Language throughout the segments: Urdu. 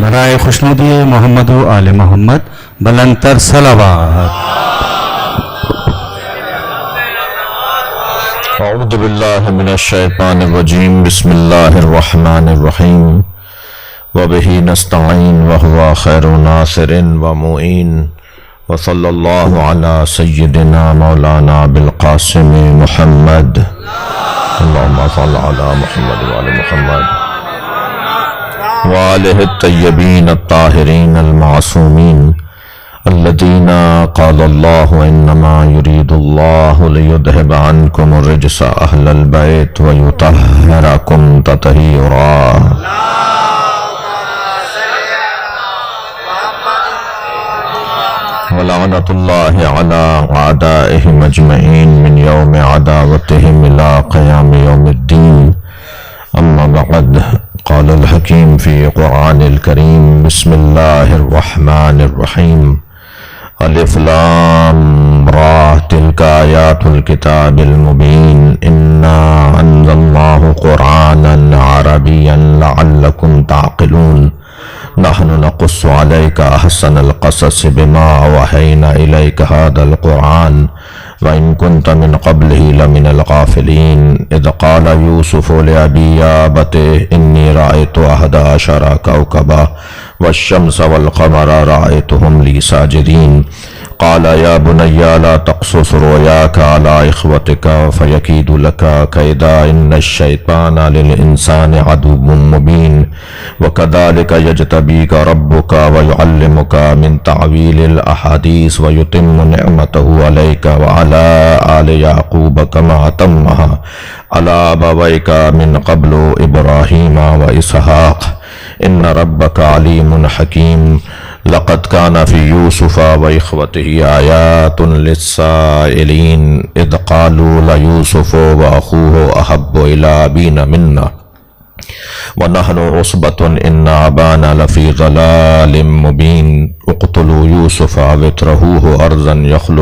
برائے خوشنودی محمد و آل محمد بلندتر صلوات۔ اعوذ باللہ من الشیطان الرجیم، بسم اللہ الرحمن الرحیم، وبہ نستعین وہو خیر ناصر ومعین، وصلی اللہ علی سیدنا مولانا بالقاسم محمد، اللہم صل علی محمد وعلی محمد وآلہ الطیبین الطاہرین المعصومین الذین قال اللہ انما یرید اللہ لیذہب عنکم الرجس اہل البیت ویطہرکم تطہیرا۔ ولعنۃ اللہ علی اعدائہم اجمعین من یوم عداوتہم الی قیام یوم الدین۔ اما بعد، قال الحکیم فی قرآن الکریم، بسم اللہ الرحمن الرحیم، الف لام را تلک آیات الکتاب المبین، انا انزلناہ قرآنا عربیا لعلکم تعقلون، نحن نقص علیک احسن القصص بما اوحینا الیک هذا القرآن وَإِن كُنْتَ مِنْ قَبْلِهِ لَمِنَ الْغَافِلِينَ إِذْ قَالَ يُوسُفُ لِأَبِيهِ يَا أَبَتِ إِنِّي رَأَيْتُ أَحَدَ عَشَرَ كَوْكَبًا وَالشَّمْسَ وَالْقَمَرَ رَأَيْتُهُمْ لِي سَاجِدِينَ قَالَ يَا بُنَيَّ لَا تَقْصُصْ رُؤْيَاكَ عَلَى إِخْوَتِكَ فَيَكِيدُ لَكَ كَيْدًا إِنَّ الشَّيْطَانَ لِلْإِنسَانِ عَدُوٌّ مُّبِينٌ وَكَذَلِكَ يَجْتَبِيكَ رَبُّكَ وَيُعَلِّمُكَ مِن تَعْوِيلِ الْأَحَادِيثِ وَيُتِمُّ نِعْمَتَهُ عَلَيْكَ وَعَلَى آلِ يَعْقُوبَ كَمَا أَتَمَّهَا عَلَى أَبَوَيْكَ مِن قَبْلُ إِبْرَاهِيمَ وَإِسْحَاقَ إِنَّ رَبَّكَ عَلِيمٌ حَكِيمٌ لَقَدْ كَانَ فِي يُوسُفَ وَإِخْوَتِهِ آيَاتٌ لِلسَّائِلِينَ إِذْ قَالُوا لَيُوسُفُ وَأَخُوهُ أَحَبُّ إِلَىٰ أَبِينَا مِنَّا وَنَحْنُ عُصْبَةٌ إِنَّ أَبَانَا لَفِي ضَلَالٍ مُّبِينٍ اقْتُلُوا يُوسُفَ أَوِ اطْرَحُوهُ أَرْضًا يَخْلُ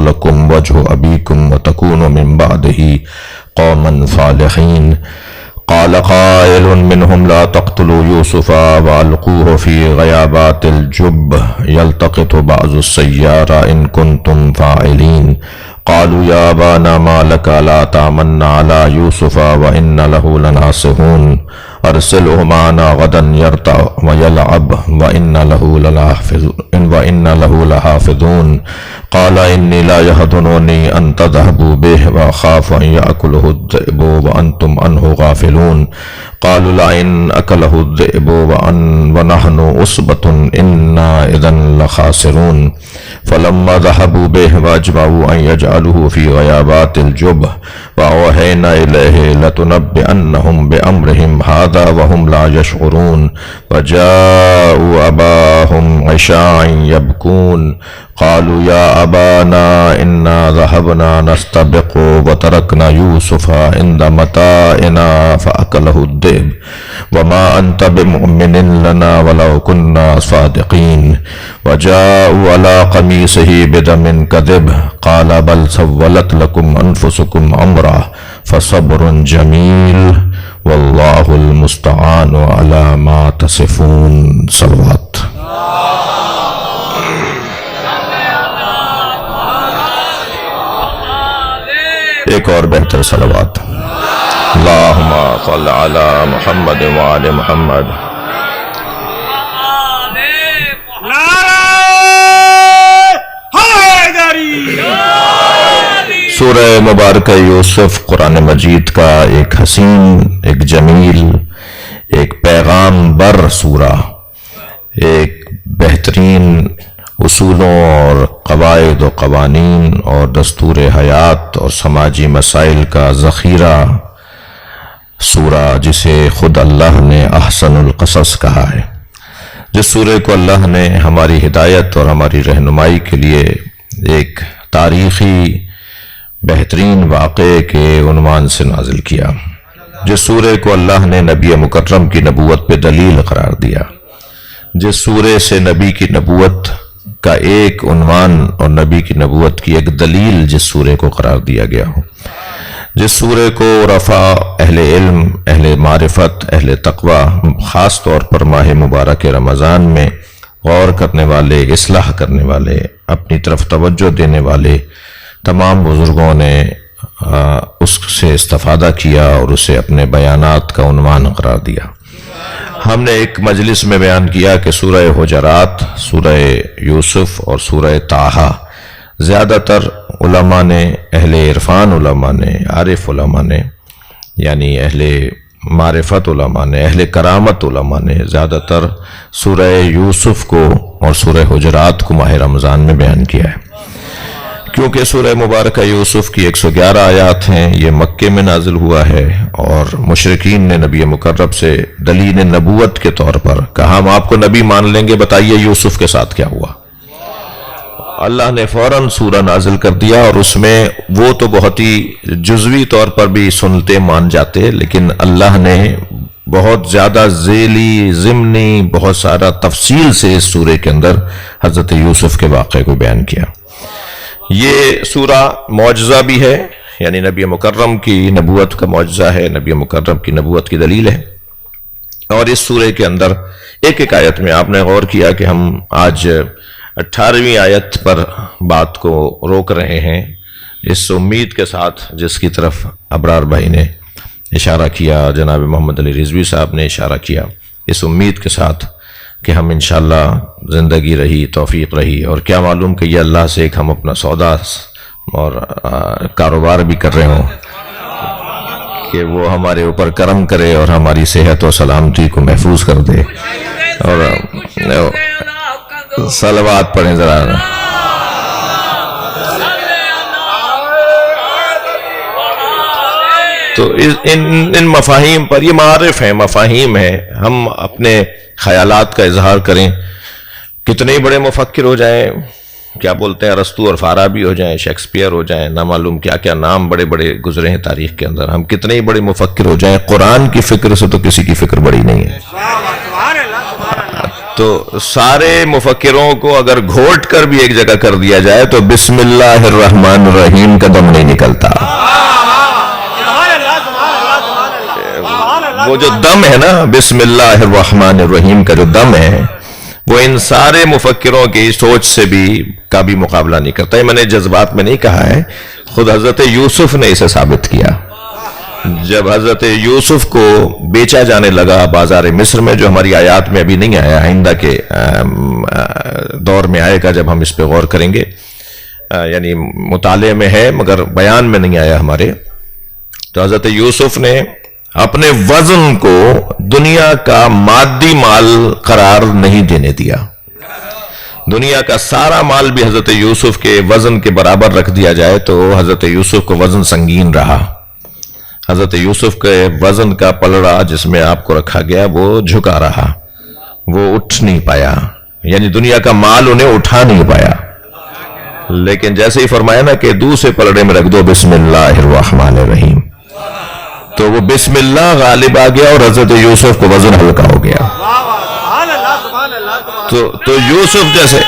لَكُمْ وَجْهُ أَبِيكُمْ وَتَكُونُوا مِن بَعْدِهِ قَوْمًا صَالِحِينَ قال قائل منهم لا تقتلوا يوسف وألقوه في غيابات الجب يلتقط بعض السيارة إن كنتم فاعلين قالوا يا أبانا ما لك لا تأمنا على يوسف وإن له لناصحون أرسله معنا غدا يرتع ويلعب وإن له لحافظون قال إني لا يحزنني أن تذهبوا به وأخاف أن يأكله الذئب وأنتم عنه غافلون قالوا لئن أكله الذئب ونحن عصبة إنا إذا لخاسرون فلما ذهبوا به وأجمعوا أن يجعلوه في غيابات الجب وأوحينا إليه لتنبئنهم بأمرهم هذا وهم لا يشعرون وجاءوا أباهم عشاء يبكون قالوا يا أبانا إنا ذهبنا نستبق وتركنا يوسف عند متاعنا فأكله الذئب وما أنت بمؤمن لنا ولو كنا صادقين وجاءوا على قميصه بدم كذب قال بل سولت لكم أنفسكم أمرا فصبر جميل والله المستعان على ما تصفون۔ صلوات۔ ایک اور بہتر صلوات، اللہم صل علی محمد وآل محمد۔ سورہ مبارکہ یوسف قرآن مجید کا ایک حسین، ایک جمیل، ایک پیغام بر سورہ، ایک بہترین اصولوں اور قواعد و قوانین اور دستور حیات اور سماجی مسائل کا ذخیرہ سورہ، جسے خود اللہ نے احسن القصص کہا ہے، جس سورہ کو اللہ نے ہماری ہدایت اور ہماری رہنمائی کے لیے ایک تاریخی بہترین واقعے کے عنوان سے نازل کیا، جس سورہ کو اللہ نے نبی مکرم کی نبوت پہ دلیل قرار دیا، جس سورہ سے نبی کی نبوت کا ایک عنوان اور نبی کی نبوت کی ایک دلیل جس سورہ کو قرار دیا گیا ہو، جس سورے کو رفع اہل علم، اہل معرفت، اہل تقوی، خاص طور پر ماہ مبارک رمضان میں غور کرنے والے، اصلاح کرنے والے، اپنی طرف توجہ دینے والے تمام بزرگوں نے اس سے استفادہ کیا اور اسے اپنے بیانات کا عنوان قرار دیا۔ ہم نے ایک مجلس میں بیان کیا کہ سورہ حجرات، سورہ یوسف اور سورہ طٰہٰ زیادہ تر علماء نے، اہل عرفان علماء نے، عارف علماء نے، یعنی اہل معرفت علماء نے، اہل کرامت علماء نے زیادہ تر سورہ یوسف کو اور سورہ حجرات کو ماہ رمضان میں بیان کیا ہے، کیونکہ سورہ مبارکہ یوسف کی 111 آیات ہیں، یہ مکے میں نازل ہوا ہے، اور مشرکین نے نبی مقرب سے دلیل نبوت کے طور پر کہا ہم آپ کو نبی مان لیں گے، بتائیے یوسف کے ساتھ کیا ہوا۔ اللہ نے فوراً سورہ نازل کر دیا، اور اس میں وہ تو بہت ہی جزوی طور پر بھی سنتے مان جاتے، لیکن اللہ نے بہت زیادہ ذیلی، ضمنی، بہت سارا تفصیل سے اس سورے کے اندر حضرت یوسف کے واقعے کو بیان کیا۔ یہ سورہ معجزہ بھی ہے، یعنی نبی مکرم کی نبوت کا معجزہ ہے، نبی مکرم کی نبوت کی دلیل ہے، اور اس سورے کے اندر ایک ایک آیت میں آپ نے غور کیا کہ ہم آج 18ویں آیت پر بات کو روک رہے ہیں، اس امید کے ساتھ جس کی طرف ابرار بھائی نے اشارہ کیا، جناب محمد علی رضوی صاحب نے اشارہ کیا، اس امید کے ساتھ کہ ہم انشاءاللہ زندگی رہی، توفیق رہی، اور کیا معلوم کہ یہ اللہ سے ایک ہم اپنا سودا اور کاروبار بھی کر رہے ہوں کہ وہ ہمارے اوپر کرم کرے اور ہماری صحت و سلامتی کو محفوظ کر دے۔ اور صلوات پڑھیں ذرا۔ تو ان مفاہیم پر، یہ معارف ہیں، مفاہیم ہیں، ہم اپنے خیالات کا اظہار کریں، کتنے ہی بڑے مفکر ہو جائیں، کیا بولتے ہیں، ارسطو اور فارابی ہو جائیں، شیکسپیئر ہو جائیں، نہ معلوم کیا کیا نام بڑے بڑے گزرے ہیں تاریخ کے اندر، ہم کتنے ہی بڑے مفکر ہو جائیں، قرآن کی فکر سے تو کسی کی فکر بڑی نہیں ہے۔ تو سارے مفکروں کو اگر گھوٹ کر بھی ایک جگہ کر دیا جائے تو بسم اللہ الرحمن الرحیم کا دم نہیں نکلتا۔ وہ جو دم ہے نا، بسم اللہ الرحمن الرحیم کا جو دم ہے، وہ ان سارے مفکروں کی سوچ سے کا بھی مقابلہ نہیں کرتا۔ میں نے جذبات میں نہیں کہا ہے، خود حضرت یوسف نے اسے ثابت کیا۔ جب حضرت یوسف کو بیچا جانے لگا بازار مصر میں، جو ہماری آیات میں ابھی نہیں آیا، آئندہ کے دور میں آئے گا جب ہم اس پہ غور کریں گے، یعنی مطالعے میں ہے مگر بیان میں نہیں آیا ہمارے، تو حضرت یوسف نے اپنے وزن کو دنیا کا مادی مال قرار نہیں دینے دیا۔ دنیا کا سارا مال بھی حضرت یوسف کے وزن کے برابر رکھ دیا جائے تو حضرت یوسف کو وزن سنگین رہا۔ حضرت یوسف کے وزن کا پلڑا جس میں آپ کو رکھا گیا وہ جھکا رہا، وہ اٹھ نہیں پایا، یعنی دنیا کا مال انہیں اٹھا نہیں پایا۔ لیکن جیسے ہی فرمایا نا کہ دوسرے پلڑے میں رکھ دو بسم اللہ الرحمن الرحیم، تو وہ بسم اللہ غالب آ گیا اور حضرت یوسف کو وزن ہلکا ہو گیا۔ تو یوسف جیسے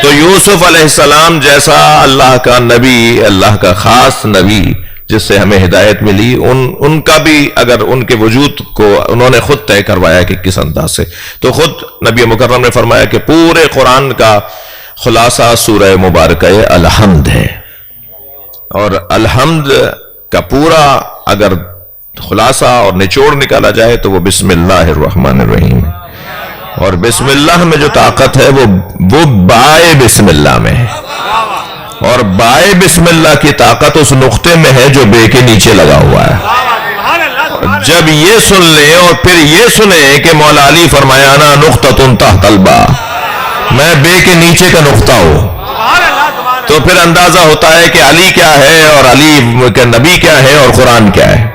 تو یوسف علیہ السلام جیسا اللہ کا نبی، اللہ کا خاص نبی جس سے ہمیں ہدایت ملی، ان کا بھی اگر ان کے وجود کو انہوں نے خود طے کروایا کہ کس انداز سے، تو خود نبی مکرم نے فرمایا کہ پورے قرآن کا خلاصہ سورہ مبارکہ الحمد ہے، اور الحمد کا پورا اگر خلاصہ اور نچوڑ نکالا جائے تو وہ بسم اللہ الرحمن الرحیم ہے، اور بسم اللہ میں جو طاقت ہے وہ بائے بسم اللہ میں ہے، اور بائے بسم اللہ کی طاقت اس نقطے میں ہے جو بے کے نیچے لگا ہوا ہے۔ جب یہ سن لیں اور پھر یہ سنیں کہ مولا علی فرمایا نا نقطۃ تحت الباء، میں بے کے نیچے کا نقطہ ہوں، تو پھر اندازہ ہوتا ہے کہ علی کیا ہے اور علی کا نبی کیا ہے اور قرآن کیا ہے۔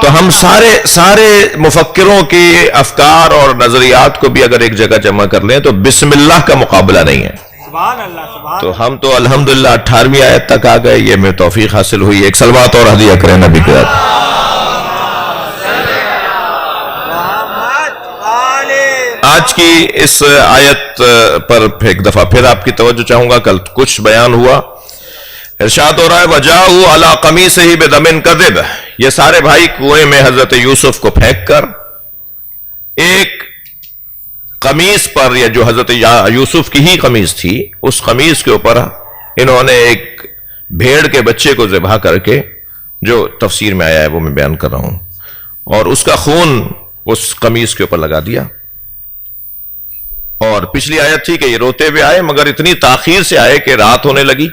تو ہم سارے مفکروں کے افکار اور نظریات کو بھی اگر ایک جگہ جمع کر لیں تو بسم اللہ کا مقابلہ نہیں ہے۔ تو ہم تو الحمدللہ 18ویں آیت تک آ گئے، یہ میں توفیق حاصل ہوئی۔ ایک صلوات اور ہدیہ کریں نبی کے آج کی اس آیت پر ایک دفعہ پھر آپ کی توجہ چاہوں گا. کل کچھ بیان ہوا, ارشاد ہو رہا ہے وَجَاءُوا عَلَىٰ قَمِيصِهِ بِدَمٍ كَذِبٍ. یہ سارے بھائی کنویں میں حضرت یوسف کو پھینک کر ایک قمیص پر, یا جو حضرت یوسف کی ہی قمیص تھی, اس قمیص کے اوپر انہوں نے ایک بھیڑ کے بچے کو ذبح کر کے, جو تفسیر میں آیا ہے وہ میں بیان کر رہا ہوں, اور اس کا خون اس قمیص کے اوپر لگا دیا. اور پچھلی آیت تھی کہ یہ روتے ہوئے آئے, مگر اتنی تاخیر سے آئے کہ رات ہونے لگی.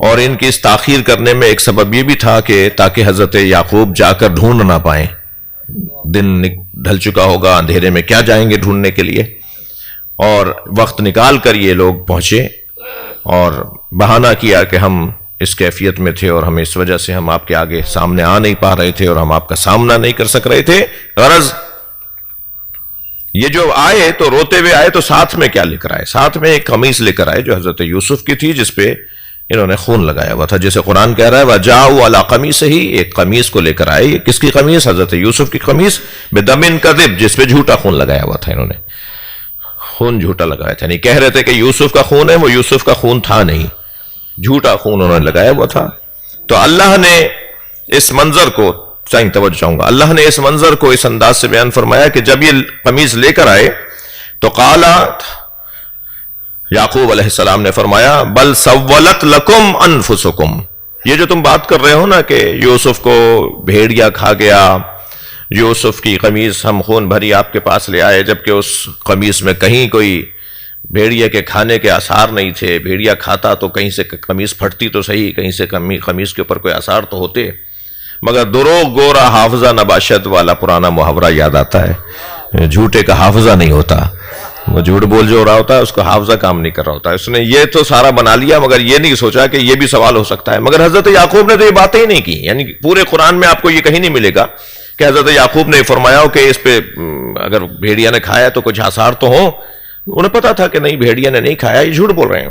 اور ان کی اس تاخیر کرنے میں ایک سبب یہ بھی تھا کہ تاکہ حضرت یعقوب جا کر ڈھونڈ نہ پائیں, دن ڈھل چکا ہوگا, اندھیرے میں کیا جائیں گے ڈھونڈنے کے لیے. اور وقت نکال کر یہ لوگ پہنچے اور بہانہ کیا کہ ہم اس کیفیت میں تھے اور ہم اس وجہ سے ہم آپ کے آگے سامنے آ نہیں پا رہے تھے اور ہم آپ کا سامنا نہیں کر سک رہے تھے. غرض یہ جو آئے تو روتے ہوئے آئے, تو ساتھ میں کیا لے کر آئے؟ ساتھ میں ایک قمیص لے کر آئے جو حضرت یوسف کی تھی, جس پہ انہوں نے خون لگایا ہوا تھا. جیسے قرآن کہہ رہا ہے وَجَاءُوا عَلَىٰ قَمِيصِهِ, ایک قمیص کو لے کر آئے. کس کی قمیص؟ حضرت یوسف کی قمیص. بِدَمٍ كَذِبٍ, جس پہ جھوٹا خون لگایا ہوا تھا. انہوں نے خون جھوٹا لگایا تھا, یعنی کہہ رہے تھے کہ یوسف کا خون ہے, وہ یوسف کا خون تھا نہیں, جھوٹا خون انہوں نے لگایا ہوا تھا. تو اللہ نے اس منظر کو, چاہیں توجہ چاہوں گا, اللہ نے اس منظر کو اس انداز سے بیان فرمایا کہ جب یہ قمیص لے کر آئے تو قالت, یعقوب علیہ السلام نے فرمایا بل سولت لکم انفسکم. یہ جو تم بات کر رہے ہو نا کہ یوسف کو بھیڑیا کھا گیا, یوسف کی قمیص ہم خون بھری آپ کے پاس لے آئے, جبکہ اس قمیص میں کہیں کوئی بھیڑیا کے کھانے کے آثار نہیں تھے. بھیڑیا کھاتا تو کہیں سے قمیص پھٹتی تو صحیح, کہیں سے قمیص کے اوپر کوئی آثار تو ہوتے. مگر دروغ گورا حافظہ نباشد والا پرانا محاورہ یاد آتا ہے. جھوٹے کا حافظہ نہیں ہوتا, وہ جھوٹ بول جو رہا ہوتا ہے اس کو حافظہ کام نہیں کر رہا ہوتا. اس نے یہ تو سارا بنا لیا, مگر یہ نہیں سوچا کہ یہ بھی سوال ہو سکتا ہے. مگر حضرت یعقوب نے تو یہ باتیں ہی نہیں کی. یعنی پورے قرآن میں آپ کو یہ کہیں نہیں ملے گا کہ حضرت یعقوب نے فرمایا ہو کہ اس پہ اگر بھیڑیا نے کھایا تو کچھ آثار تو ہوں. انہیں پتا تھا کہ نہیں, بھیڑیا نے نہیں کھایا, یہ جھوٹ بول رہے ہیں.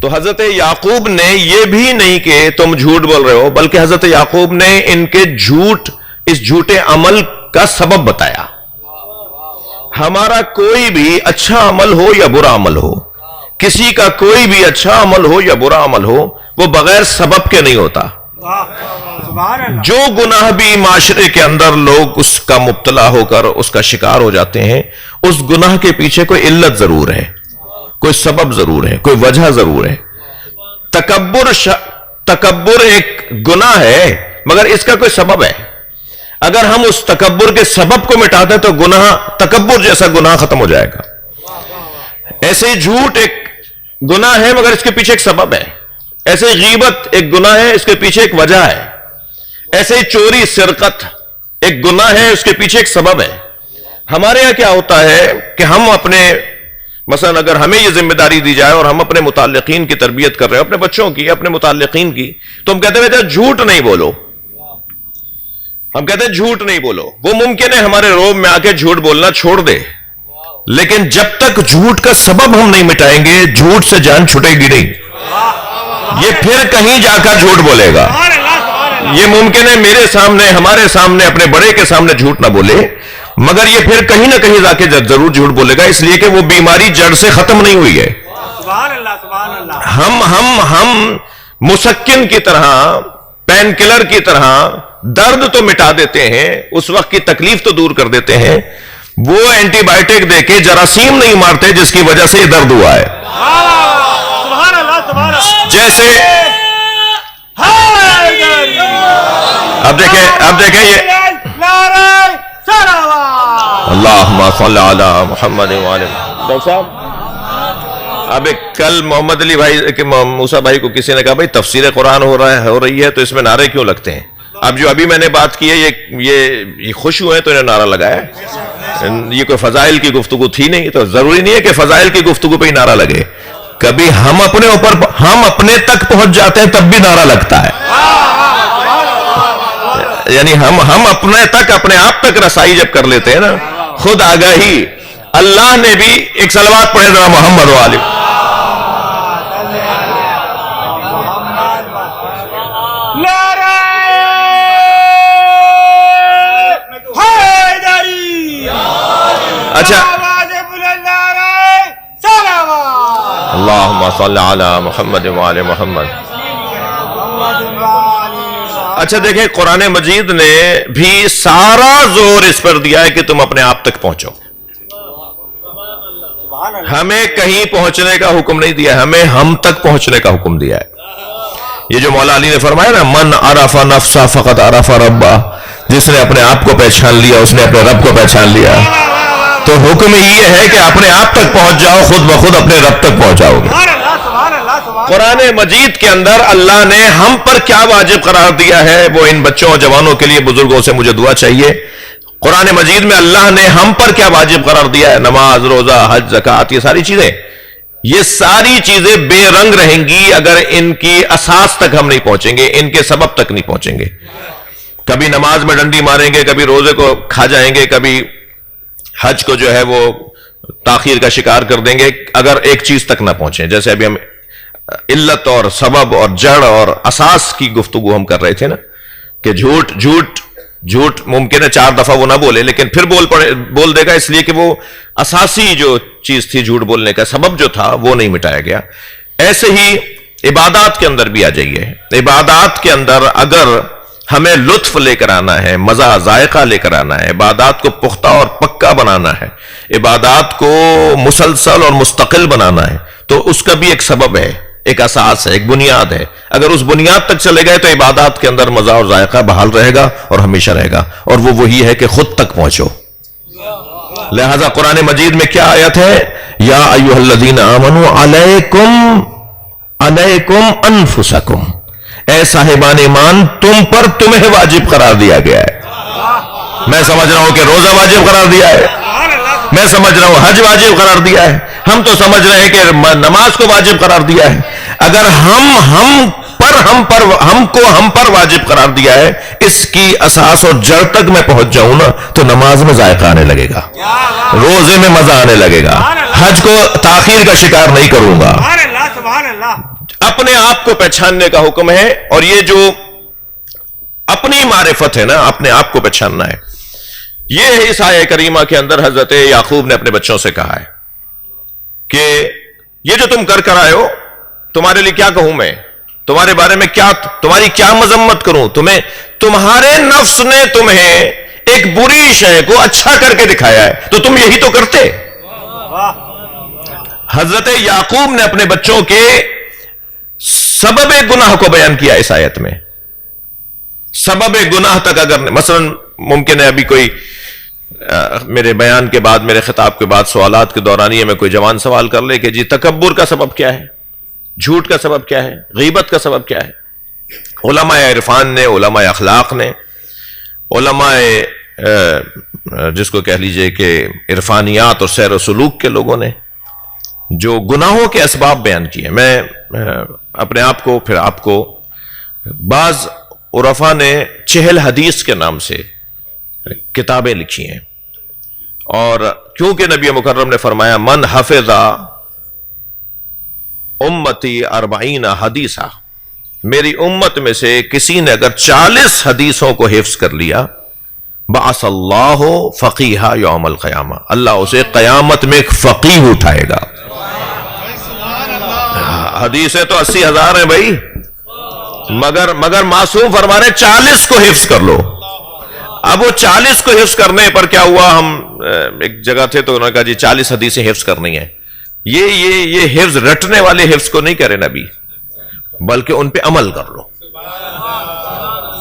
تو حضرت یعقوب نے یہ بھی نہیں کہ تم جھوٹ بول رہے ہو, بلکہ حضرت یعقوب نے ان کے جھوٹ, اس جھوٹے عمل کا سبب بتایا. ہمارا کوئی بھی اچھا عمل ہو یا برا عمل ہو, کسی کا کوئی بھی اچھا عمل ہو یا برا عمل ہو, وہ بغیر سبب کے نہیں ہوتا. جو گناہ بھی معاشرے کے اندر لوگ اس کا مبتلا ہو کر اس کا شکار ہو جاتے ہیں, اس گناہ کے پیچھے کوئی علت ضرور ہے, کوئی سبب ضرور ہے, کوئی وجہ ضرور ہے. تکبر ایک گناہ ہے, مگر اس کا کوئی سبب ہے. اگر ہم اس تکبر کے سبب کو مٹا دیں تو گناہ, تکبر جیسا گناہ ختم ہو جائے گا. ایسے ہی جھوٹ ایک گناہ ہے, مگر اس کے پیچھے ایک سبب ہے. ایسے ہی غیبت ایک گناہ ہے, اس کے پیچھے ایک وجہ ہے. ایسے ہی چوری, سرقت ایک گناہ ہے, اس کے پیچھے ایک سبب ہے. ہمارے یہاں کیا ہوتا ہے کہ ہم اپنے, مثلا اگر ہمیں یہ ذمہ داری دی جائے اور ہم اپنے متعلقین کی تربیت کر رہے ہیں, اپنے بچوں کی, اپنے متعلقین کی, تو ہم کہتے ہیں جھوٹ نہیں بولو. ہم کہتے ہیں جھوٹ نہیں بولو. وہ ممکن ہے ہمارے روب میں آ کے جھوٹ بولنا چھوڑ دے, لیکن جب تک جھوٹ کا سبب ہم نہیں مٹائیں گے, جھوٹ سے جان چھٹے گی نہیں. یہ پھر کہیں جا کر جھوٹ بولے گا. یہ ممکن ہے میرے سامنے, ہمارے سامنے, اپنے بڑے کے سامنے جھوٹ نہ بولے, مگر یہ پھر کہیں نہ کہیں جا کے ضرور جھوٹ بولے گا, اس لیے کہ وہ بیماری جڑ سے ختم نہیں ہوئی ہے. ہم مسکن کی طرح, پین کلر کی طرح درد تو مٹا دیتے ہیں, اس وقت کی تکلیف تو دور کر دیتے ہیں. وہ اینٹی بائیوٹک دے کے جراثیم نہیں مارتے جس کی وجہ سے یہ درد ہوا ہے. جیسے اب دیکھیں یہ اللہم صلی علی محمد وعلی ڈاکٹر صاحب. اب کل محمد علی بھائی, موسیٰ بھائی کو کسی نے کہا بھائی تفسیر قرآن ہو رہی ہے تو اس میں نعرے کیوں لگتے ہیں؟ اب جو ابھی میں نے بات کی ہے, یہ خوش ہوئے تو انہیں نعرہ لگایا. یہ کوئی فضائل کی گفتگو تھی نہیں, تو ضروری نہیں ہے کہ فضائل کی گفتگو پہ ہی نعرہ لگے. کبھی ہم اپنے اوپر, ہم اپنے تک پہنچ جاتے ہیں تب بھی نعرہ لگتا ہے. یعنی ہم اپنے تک, اپنے آپ تک رسائی جب کر لیتے ہیں نا, خود آگاہی. اللہ نے بھی ایک صلوات پڑھے ذرا محمد والی. اچھا صل علی محمد وآل محمد. اچھا دیکھیں، قرآن مجید نے بھی سارا زور اس پر دیا ہے کہ تم اپنے آپ تک پہنچو. ہمیں کہیں پہنچنے کا حکم نہیں دیا، ہمیں ہم تک پہنچنے کا حکم دیا ہے. یہ جو مولا علی نے فرمایا نا، من عرف نفسہ فقط عرف ربہ، جس نے اپنے آپ کو پہچان لیا اس نے اپنے رب کو پہچان لیا. تو حکم یہ ہے کہ اپنے آپ تک پہنچ جاؤ، خود بخود اپنے رب تک پہنچاؤ گے. قرآن مجید کے اندر اللہ نے ہم پر کیا واجب قرار دیا ہے، وہ ان بچوں اور جوانوں کے لیے بزرگوں سے مجھے دعا چاہیے. قرآن مجید میں اللہ نے ہم پر کیا واجب قرار دیا ہے، نماز، روزہ، حج، زکوٰۃ، یہ ساری چیزیں، یہ ساری چیزیں بے رنگ رہیں گی اگر ان کی اساس تک ہم نہیں پہنچیں گے، ان کے سبب تک نہیں پہنچیں گے. کبھی نماز میں ڈنڈی ماریں گے، کبھی روزے کو کھا جائیں گے، کبھی حج کو جو ہے وہ تاخیر کا شکار کر دیں گے اگر ایک چیز تک نہ پہنچیں. جیسے ابھی ہم علت اور سبب اور جڑ اور اساس کی گفتگو ہم کر رہے تھے نا، کہ جھوٹ ممکن ہے 4 دفعہ وہ نہ بولے لیکن پھر بول دے گا، اس لیے کہ وہ اساسی جو چیز تھی جھوٹ بولنے کا، سبب جو تھا وہ نہیں مٹایا گیا. ایسے ہی عبادات کے اندر بھی آ جائیے. عبادات کے اندر اگر ہمیں لطف لے کر آنا ہے، مزہ ذائقہ لے کر آنا ہے، عبادات کو پختہ اور پکا بنانا ہے، عبادات کو مسلسل اور مستقل بنانا ہے، تو اس کا بھی ایک سبب ہے، ایک اساس ہے، ایک بنیاد ہے. اگر اس بنیاد تک چلے گئے تو عبادات کے اندر مزہ اور ذائقہ بحال رہے گا اور ہمیشہ رہے گا، اور وہ وہی ہے کہ خود تک پہنچو. لہذا قرآن مجید میں کیا آیت ہے، یا ایھا الذین آمنوا علیکم انفسکم، اے صاحبان ایمان تم پر تمہیں واجب قرار دیا گیا ہے. میں سمجھ رہا ہوں کہ روزہ واجب قرار دیا ہے، میں سمجھ رہا ہوں حج واجب قرار دیا ہے، ہم تو سمجھ رہے ہیں کہ نماز کو واجب قرار دیا ہے. اگر ہم پر واجب قرار دیا ہے، اس کی اساس اور جڑ تک میں پہنچ جاؤں نا تو نماز میں ذائقہ آنے لگے گا، روزے میں مزہ آنے لگے گا، حج کو تاخیر کا شکار نہیں کروں گا. اپنے آپ کو پہچاننے کا حکم ہے، اور یہ جو اپنی معرفت ہے نا، اپنے آپ کو پہچاننا ہے. یہ اس آیہ کریمہ کے اندر حضرت یعقوب نے اپنے بچوں سے کہا ہے کہ یہ جو تم کر آئے ہو، تمہارے لیے کیا کہوں میں، تمہارے بارے میں تمہاری کیا مذمت کروں. تمہارے نفس نے تمہیں ایک بری شے کو اچھا کر کے دکھایا ہے، تو تم یہی تو کرتے. حضرت یعقوب نے اپنے بچوں کے سبب گناہ کو بیان کیا اس آیت میں. سبب گناہ تک اگر مثلا ممکن ہے ابھی کوئی میرے بیان کے بعد، میرے خطاب کے بعد سوالات کے دوران یہ میں کوئی جوان سوال کر لے کہ جی تکبر کا سبب کیا ہے، جھوٹ کا سبب کیا ہے، غیبت کا سبب کیا ہے. علماء عرفان نے، علماء اخلاق نے، علماء جس کو کہہ لیجئے کہ عرفانیات اور سیر و سلوک کے لوگوں نے جو گناہوں کے اسباب بیان کیے. میں اپنے آپ کو پھر آپ کو، بعض عرفا نے 40 حدیث کے نام سے کتابیں لکھی ہیں، اور کیونکہ نبی مکرم نے فرمایا من حفظ امتی 40 حدیثا، میری امت میں سے کسی نے اگر 40 حدیثوں کو حفظ کر لیا، بعث اللہ فقیہا یوم القیامہ، اللہ اسے قیامت میں ایک فقیہ اٹھائے گا. حدیثیں تو 80,000 ہیں بھائی، مگر معصوم فرما رہے 40 کو حفظ کر لو. اب وہ 40 کو حفظ کرنے پر کیا ہوا، ہم ایک جگہ تھے تو انہوں نے کہا جی 40 حدیثیں حفظ کرنی ہیں. یہ حفظ رٹنے والے حفظ کو نہیں کرے نبی، بلکہ ان پہ عمل کر لو.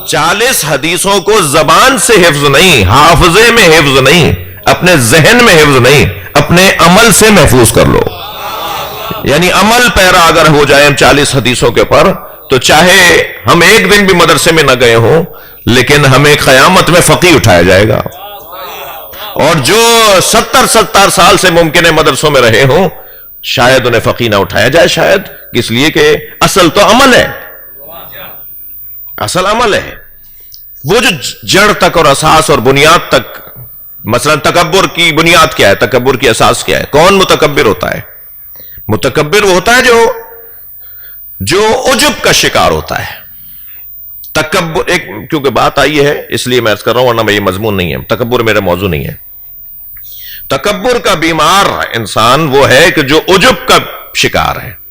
40 حدیثوں کو زبان سے حفظ نہیں، حافظے میں حفظ نہیں، اپنے ذہن میں حفظ نہیں، اپنے عمل سے محفوظ کر لو. یعنی عمل پیرا اگر ہو جائے ہم 40 حدیثوں کے پر، تو چاہے ہم ایک دن بھی مدرسے میں نہ گئے ہوں لیکن ہمیں قیامت میں فقیہ اٹھایا جائے گا. اور جو 70 سال سے ممکن ہے مدرسوں میں رہے ہوں، شاید انہیں فقیہ نہ اٹھایا جائے، شاید اس لیے کہ اصل تو عمل ہے، اصل عمل ہے. وہ جو جڑ تک اور اساس اور بنیاد تک، مثلا تکبر کی بنیاد کیا ہے، تکبر کی اساس کیا ہے، کون متکبر ہوتا ہے؟ متکبر وہ ہوتا ہے جو عجب کا شکار ہوتا ہے. تکبر ایک، کیونکہ بات آئی ہے اس لیے میں عرض کر رہا ہوں، ورنہ میں یہ مضمون نہیں ہے، تکبر میرا موضوع نہیں ہے. تکبر کا بیمار انسان وہ ہے کہ جو عجب کا شکار ہے.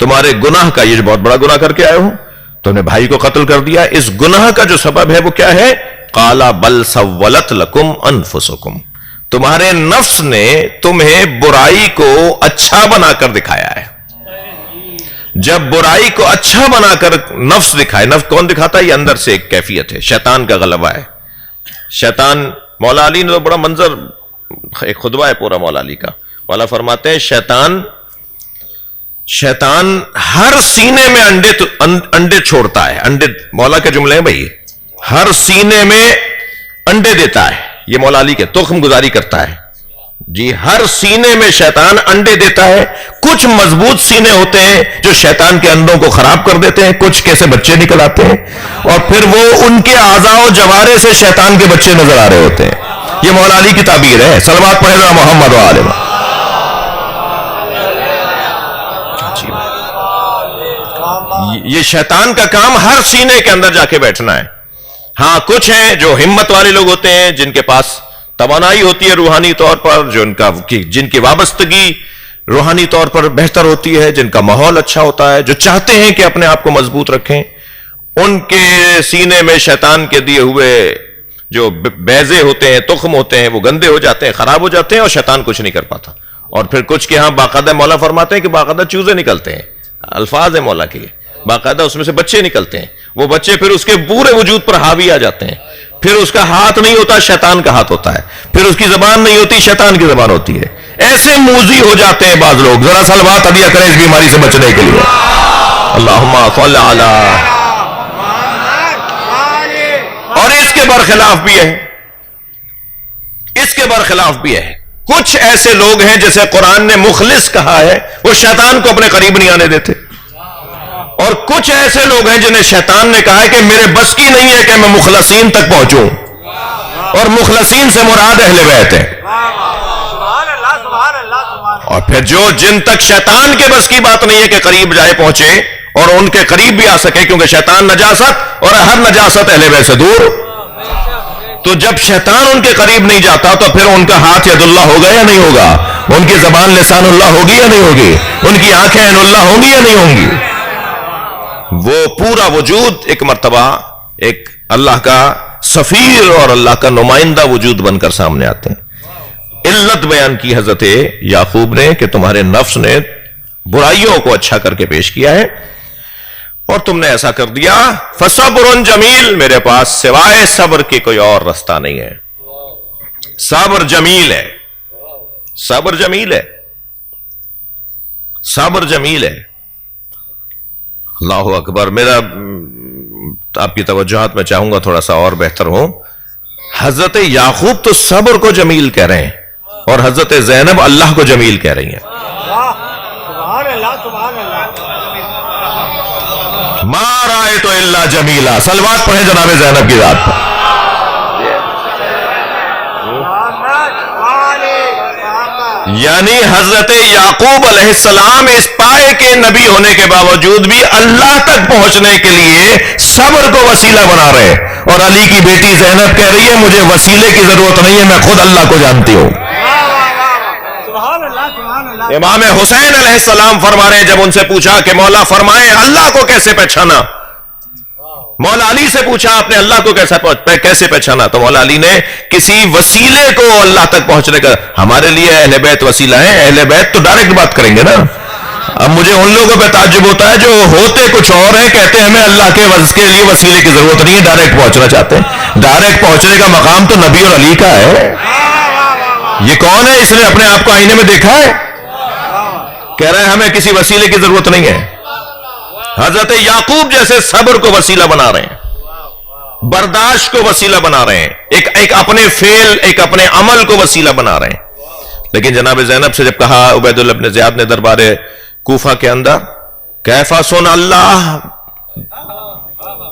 تمہارے گناہ کا، یہ جو بہت بڑا گناہ کر کے آئے ہو، تم نے بھائی کو قتل کر دیا، اس گناہ کا جو سبب ہے وہ کیا ہے؟ قال بل سولت لکم انفسکم، تمہارے نفس نے تمہیں برائی کو اچھا بنا کر دکھایا ہے۔ جب برائی کو اچھا بنا کر نفس دکھائے، نفس کون دکھاتا ہے؟ یہ اندر سے ایک کیفیت ہے، شیطان کا غلبہ ہے۔ شیطان، مولا علی نے تو بڑا منظر، ایک خطبہ ہے پورا مولا علی کا، مولا فرماتے ہیں شیطان ہر سینے میں انڈے چھوڑتا ہے، انڈے مولا کے جملے ہیں بھائی، ہر سینے میں انڈے دیتا ہے، یہ مولا علی کے تخم گزاری کرتا ہے جی، ہر سینے میں شیطان انڈے دیتا ہے۔ کچھ مضبوط سینے ہوتے ہیں جو شیطان کے انڈوں کو خراب کر دیتے ہیں، کچھ کیسے بچے نکل آتے ہیں، اور پھر وہ ان کے اعضاء و جوارے سے شیطان کے بچے نظر آ رہے ہوتے ہیں۔ یہ مولا علی کی تعبیر ہے، صلوات پڑھے ذرا محمد و آل محمد۔ یہ شیطان کا کام ہر سینے کے اندر جا کے بیٹھنا ہے۔ ہاں کچھ ہیں جو ہمت والے لوگ ہوتے ہیں، جن کے پاس توانائی ہوتی ہے روحانی طور پر، جن کی وابستگی روحانی طور پر بہتر ہوتی ہے، جن کا ماحول اچھا ہوتا ہے، جو چاہتے ہیں کہ اپنے آپ کو مضبوط رکھیں، ان کے سینے میں شیطان کے دیے ہوئے جو بیضے ہوتے ہیں، تخم ہوتے ہیں، وہ گندے ہو جاتے ہیں، خراب ہو جاتے ہیں، اور شیطان کچھ نہیں کر پاتا۔ اور پھر کچھ کے ہاں باقاعدہ مولا فرماتے ہیں کہ باقاعدہ چوزے نکلتے ہیں، الفاظ ہیں مولا کے، باقاعدہ اس میں سے بچے نکلتے ہیں، وہ بچے پھر اس کے پورے وجود پر حاوی آ جاتے ہیں، پھر اس کا ہاتھ نہیں ہوتا، شیطان کا ہاتھ ہوتا ہے، پھر اس کی زبان نہیں ہوتی، شیطان کی زبان ہوتی ہے۔ ایسے موذی ہو جاتے ہیں بعض لوگ، ذرا صلوات عطیہ کریں اس بیماری سے بچنے کے لیے۔ اللہم صل علی۔ اور اس کے برخلاف بھی ہے، اس کے برخلاف بھی ہے، کچھ ایسے لوگ ہیں جیسے قرآن نے مخلص کہا ہے، وہ شیطان کو اپنے قریب نہیں آنے دیتے، اور کچھ ایسے لوگ ہیں جنہیں شیطان نے کہا ہے کہ میرے بس کی نہیں ہے کہ میں مخلصین تک پہنچوں، اور مخلصین سے مراد اہل بیت ہے۔ اور پھر جن تک شیطان کے بس کی بات نہیں ہے کہ قریب جائے پہنچے اور ان کے قریب بھی آ سکے، کیونکہ شیطان نجاست، اور ہر نجاست اہل بیت سے دور، تو جب شیطان ان کے قریب نہیں جاتا تو پھر ان کا ہاتھ ید اللہ ہوگا یا نہیں ہوگا، ان کی زبان لسان اللہ ہوگی یا نہیں ہوگی، ان کی آنکھیں عین اللہ ہوں گی یا نہیں ہوں گی، وہ پورا وجود ایک مرتبہ ایک اللہ کا سفیر اور اللہ کا نمائندہ وجود بن کر سامنے آتے ہیں۔ علت بیان کی حضرت یعقوب نے کہ تمہارے نفس نے برائیوں کو اچھا کر کے پیش کیا ہے اور تم نے ایسا کر دیا، فصبر جمیل، میرے پاس سوائے صبر کے کوئی اور رستہ نہیں ہے۔ صبر جمیل ہے، صبر جمیل ہے، صبر جمیل ہے۔ اللہ اکبر۔ میرا آپ کی توجہات میں چاہوں گا تھوڑا سا اور بہتر ہو۔ حضرت یعقوب تو صبر کو جمیل کہہ رہے ہیں اور حضرت زینب اللہ کو جمیل کہہ رہی ہیں۔ ما رأیت الا جمیلا، صلوات پڑھیں جناب زینب کی ذات پر۔ یعنی حضرت یعقوب علیہ السلام اس پائے کے نبی ہونے کے باوجود بھی اللہ تک پہنچنے کے لیے صبر کو وسیلہ بنا رہے، اور علی کی بیٹی زینب کہہ رہی ہے مجھے وسیلے کی ضرورت نہیں ہے، میں خود اللہ کو جانتی ہوں۔ امام حسین علیہ السلام فرما رہے ہیں، جب ان سے پوچھا کہ مولا فرمائیں اللہ کو کیسے پہچانا، مولا علی سے پوچھا آپ نے اللہ کو کیسے پہچانا، تو مولا علی نے کسی وسیلے کو اللہ تک پہنچنے کا، ہمارے لیے اہل بیت وسیلہ ہیں، اہل بیت تو ڈائریکٹ بات کریں گے نا۔ اب مجھے ان لوگوں پہ تعجب ہوتا ہے جو ہوتے کچھ اور ہیں، کہتے ہیں ہمیں اللہ کے لیے وسیلے کی ضرورت نہیں ہے، ڈائریکٹ پہنچنا چاہتے ہیں۔ ڈائریکٹ پہنچنے کا مقام تو نبی اور علی کا ہے۔ یہ کون ہے؟ اس نے اپنے آپ کو آئینے میں دیکھا ہے، کہہ رہے ہیں ہمیں کسی وسیلے کی ضرورت نہیں ہے۔ حضرت یعقوب جیسے صبر کو وسیلہ بنا رہے ہیں، برداشت کو وسیلہ بنا رہے ہیں، ایک اپنے فعل، ایک اپنے عمل کو وسیلہ بنا رہے ہیں۔ لیکن جناب زینب سے جب کہا عبید اللہ بن زیاد نے دربار کوفہ کے اندر، کیفا سن اللہ،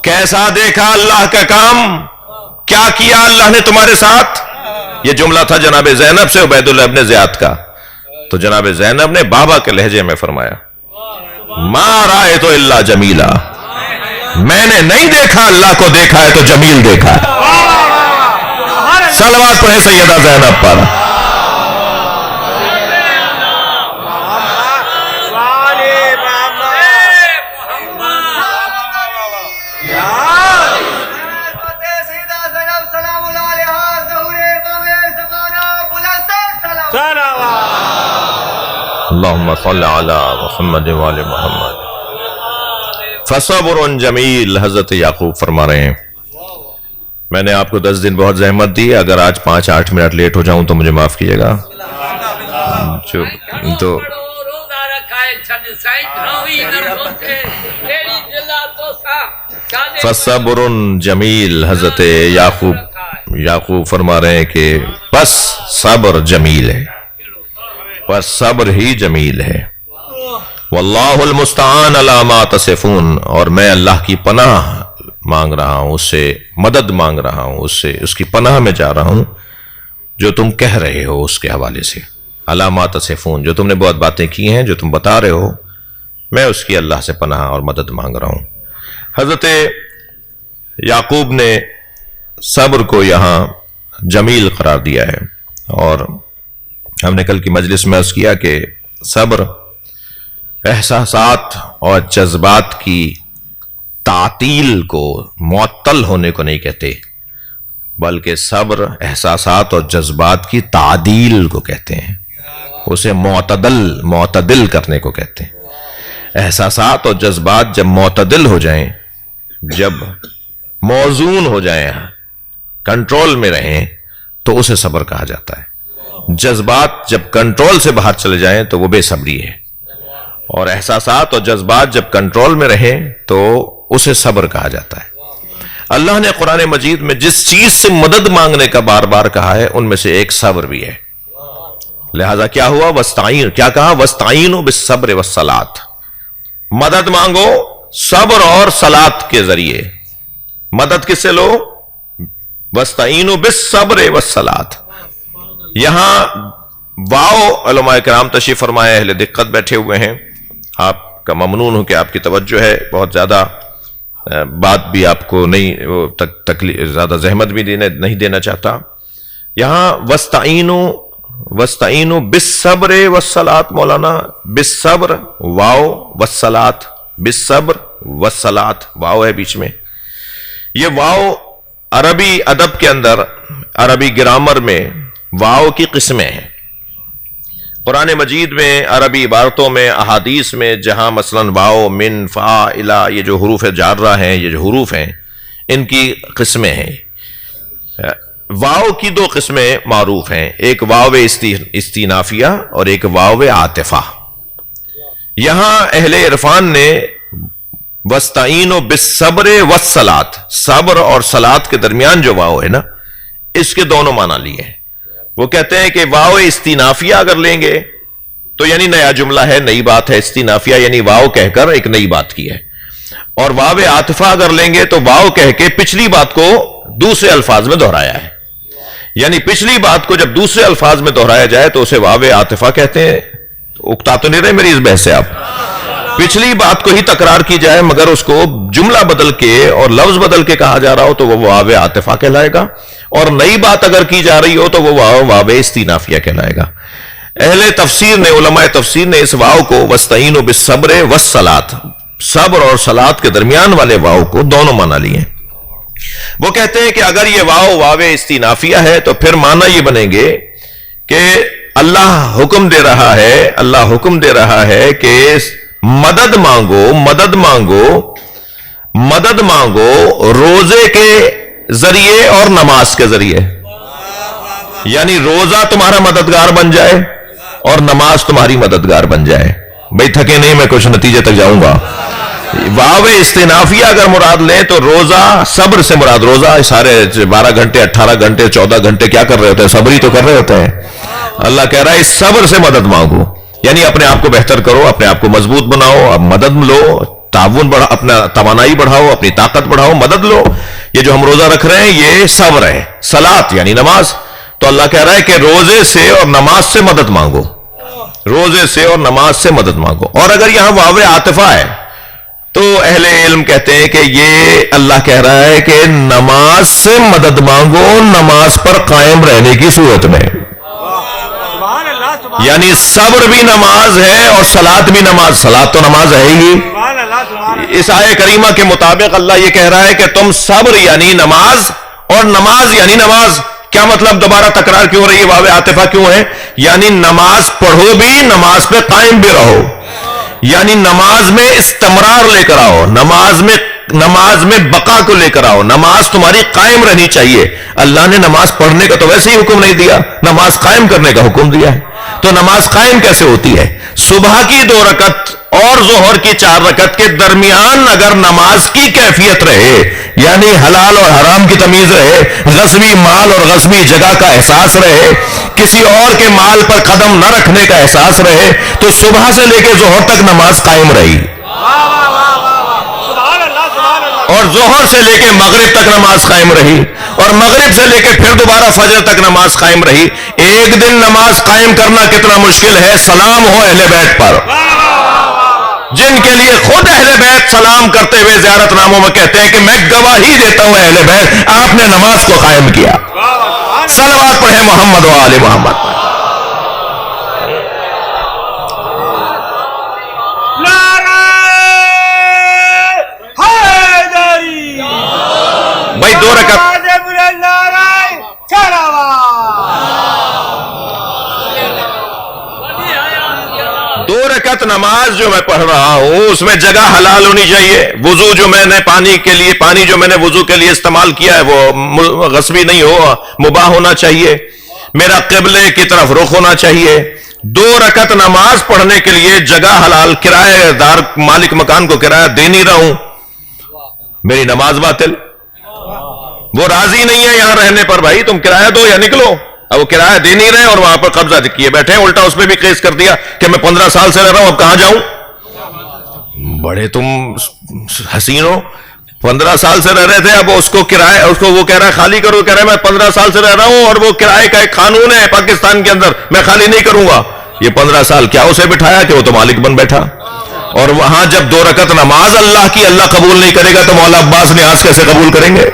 کیسا دیکھا اللہ کا کام، کیا کیا اللہ نے تمہارے ساتھ، یہ جملہ تھا جناب زینب سے عبید اللہ بن زیاد کا۔ تو جناب زینب نے بابا کے لہجے میں فرمایا، ما رأیت الا جمیلا، میں نے نہیں دیکھا اللہ کو، دیکھا ہے تو جمیل دیکھا ہے۔ صلوات پڑھیں سیدہ زینب پر۔ اللہم صلی علی محمد وآل محمد. فصبر جمیل. حضرت یعقوب فرما رہے ہیں میں نے آپ کو 10 دن بہت زحمت دی، اگر آج 5-8 منٹ لیٹ ہو جاؤں تو مجھے معاف کیجیے گا. تو فصبر جمیل. حضرت یعقوب فرما رہے ہیں کہ بس صبر جمیل ہے، بس صبر ہی جمیل ہے. واللہ المستعان علی ما تصفون. اور میں اللہ کی پناہ مانگ رہا ہوں، اس سے مدد مانگ رہا ہوں، اس کی پناہ میں جا رہا ہوں جو تم کہہ رہے ہو اس کے حوالے سے. علی ما تصفون، جو تم نے بہت باتیں کی ہیں، جو تم بتا رہے ہو، میں اس کی اللہ سے پناہ اور مدد مانگ رہا ہوں. حضرت یعقوب نے صبر کو یہاں جمیل قرار دیا ہے، اور ہم نے کل کی مجلس میں عرض کیا کہ صبر احساسات اور جذبات کی تعطیل کو، معطل ہونے کو نہیں کہتے، بلکہ صبر احساسات اور جذبات کی تعدیل کو کہتے ہیں، اسے معتدل کرنے کو کہتے ہیں. احساسات اور جذبات جب معتدل ہو جائیں، جب موزون ہو جائیں، کنٹرول میں رہیں، تو اسے صبر کہا جاتا ہے. جذبات جب کنٹرول سے باہر چلے جائیں تو وہ بے صبری ہے، اور احساسات اور جذبات جب کنٹرول میں رہیں تو اسے صبر کہا جاتا ہے. اللہ نے قرآن مجید میں جس چیز سے مدد مانگنے کا بار بار کہا ہے ان میں سے ایک صبر بھی ہے. لہذا کیا ہوا؟ وستعین. کیا کہا؟ وستعینوا بالصبر والصلاۃ. مدد مانگو صبر اور صلاۃ کے ذریعے. مدد کس سے لو؟ وستعینوا بالصبر والصلاۃ. یہاں واو علماء کرام تشریف فرمائے، اہل دقت بیٹھے ہوئے ہیں، آپ کا ممنون ہوں کہ آپ کی توجہ ہے. بہت زیادہ بات بھی آپ کو نہیں، زیادہ زحمت بھی نہیں دینا چاہتا. یہاں وستعینوا بالصبر والصلاۃ. مولانا بالصبر واو والصلاۃ، بالصبر والصلاۃ واو ہے بیچ میں. یہ واو عربی ادب کے اندر، عربی گرامر میں واو کی قسمیں ہیں. قرآن مجید میں، عربی عبارتوں میں، احادیث میں جہاں مثلا واو، من، فا، الا، یہ جو حروف جارہ ہیں، یہ جو حروف ہیں، ان کی قسمیں ہیں. واو کی 2 قسمیں معروف ہیں، ایک واو استینافیہ اور ایک واو عاطفہ. یہاں اہل عرفان نے وستعینوا بالصبر والصلاۃ، صبر اور صلاۃ کے درمیان جو واو ہے نا، اس کے دونوں معنی لیے ہیں. وہ کہتے ہیں کہ واو استینافیہ اگر لیں گے تو یعنی نیا جملہ ہے، نئی بات ہے. استینافیہ یعنی واو کہہ کر ایک نئی بات کی ہے. اور واو عاطفہ اگر لیں گے تو واو کہہ کے پچھلی بات کو دوسرے الفاظ میں دہرایا ہے. یعنی پچھلی بات کو جب دوسرے الفاظ میں دہرایا جائے تو اسے واو عاطفہ کہتے ہیں. اکتا تو نہیں رہے میری اس بحث سے آپ؟ پچھلی بات کو ہی تکرار کی جائے مگر اس کو جملہ بدل کے اور لفظ بدل کے کہا جا رہا ہو تو وہ واو عاطفہ کہلائے گا، اور نئی بات اگر کی جا رہی ہو تو وہ واو استینافیہ کہلائے گا. اہل تفسیر نے، علماء تفسیر نے اس واو کو وستعینوا بالصبر والصلاۃ، صبر اور صلاۃ کے درمیان والے واو کو دونوں معنی لیے. وہ کہتے ہیں کہ اگر یہ واو استینافیہ ہے تو پھر معنی یہ بنیں گے کہ اللہ حکم دے رہا ہے کہ مدد مانگو روزے کے ذریعے اور نماز کے ذریعے. یعنی روزہ تمہارا مددگار بن جائے اور نماز تمہاری مددگار بن جائے. بھئی تھکے نہیں، میں کچھ نتیجے تک جاؤں گا. واو استنافیہ اگر مراد لیں تو روزہ، صبر سے مراد روزہ سارے 12 گھنٹے 18 گھنٹے 14 گھنٹے کیا کر رہے ہوتے ہیں؟ صبر ہی تو کر رہے ہوتے ہیں. اللہ کہہ رہا ہے اس صبر سے مدد مانگو، یعنی اپنے آپ کو بہتر کرو، اپنے آپ کو مضبوط بناؤ، اب مدد لو، تعاون بڑھا، اپنا توانائی بڑھاؤ، اپنی طاقت بڑھاؤ، مدد لو. یہ جو ہم روزہ رکھ رہے ہیں یہ صبر ہے. صلاۃ یعنی نماز، تو اللہ کہہ رہا ہے کہ روزے سے اور نماز سے مدد مانگو، روزے سے اور نماز سے مدد مانگو. اور اگر یہاں واو عاطفہ ہے تو اہل علم کہتے ہیں کہ یہ اللہ کہہ رہا ہے کہ نماز سے مدد مانگو، نماز پر قائم رہنے کی صورت میں. یعنی صبر بھی نماز ہے اور صلاۃ بھی نماز، صلاۃ تو نماز ہے ہی. اس آیہ کریمہ کے مطابق اللہ یہ کہہ رہا ہے کہ تم صبر یعنی نماز اور نماز یعنی نماز کیا مطلب دوبارہ تکرار کیوں رہی ہے، واو عاطفہ کیوں ہے؟ یعنی نماز پڑھو بھی، نماز پہ قائم بھی رہو، یعنی نماز میں استمرار لے کر آؤ، نماز میں بقا کو لے کر آؤ، نماز تمہاری قائم رہنی چاہیے۔ اللہ نے نماز پڑھنے کا تو ویسے ہی حکم نہیں دیا، نماز قائم کرنے کا حکم دیا ہے۔ تو نماز قائم کیسے ہوتی ہے؟ صبح کی 2 رکعت اور ظہر کی 4 رکعت کے درمیان اگر نماز کی کیفیت رہے، یعنی حلال اور حرام کی تمیز رہے، غصبی مال اور غصبی جگہ کا احساس رہے، کسی اور کے مال پر قدم نہ رکھنے کا احساس رہے، تو صبح سے لے کے ظہر تک نماز قائم رہی، اور ظہر سے لے کے مغرب تک نماز قائم رہی، اور مغرب سے لے کے پھر دوبارہ فجر تک نماز قائم رہی۔ ایک دن نماز قائم کرنا کتنا مشکل ہے، سلام ہو اہل بیت پر، جن کے لیے خود اہل بیت سلام کرتے ہوئے زیارت ناموں میں کہتے ہیں کہ میں گواہی دیتا ہوں اہل بیت آپ نے نماز کو قائم کیا۔ صلوات پڑھیں محمد و آل محمد۔ بھائی 2 رکعت نماز جو میں پڑھ رہا ہوں اس میں جگہ حلال ہونی چاہیے، وضو جو میں نے پانی جو میں نے وضو کے لیے استعمال کیا ہے وہ غصبی نہیں ہو، مباح ہونا چاہیے، میرا قبلے کی طرف رخ ہونا چاہیے۔ 2 رکعت نماز پڑھنے کے لیے جگہ حلال، کرایہ دار مالک مکان کو کرایہ دے نہیں رہا ہوں، میری نماز باطل۔ وہ راضی نہیں ہے یہاں رہنے پر، بھائی تم کرایہ دو یا نکلو، اب وہ کرایہ دے نہیں رہے اور وہاں پر قبضہ کیے بیٹھے ہیں، الٹا اس پہ بھی کیس کر دیا کہ میں 15 سال سے رہ رہا ہوں اب کہاں جاؤں۔ بڑے تم حسین ہو، 15 سال سے رہ رہے تھے، اب اس کو کرایہ، اس کو وہ کہہ رہا ہے خالی کرو، کہہ رہا ہے میں 15 سال سے رہ رہا ہوں اور وہ کرایہ کا ایک قانون ہے پاکستان کے اندر، میں خالی نہیں کروں گا۔ یہ 15 سال کیا اسے بٹھایا کہ وہ تو مالک بن بیٹھا، اور وہاں جب 2 رکعت نماز اللہ کی اللہ قبول نہیں کرے گا تو مولا عباس نیاز کیسے قبول کریں گے؟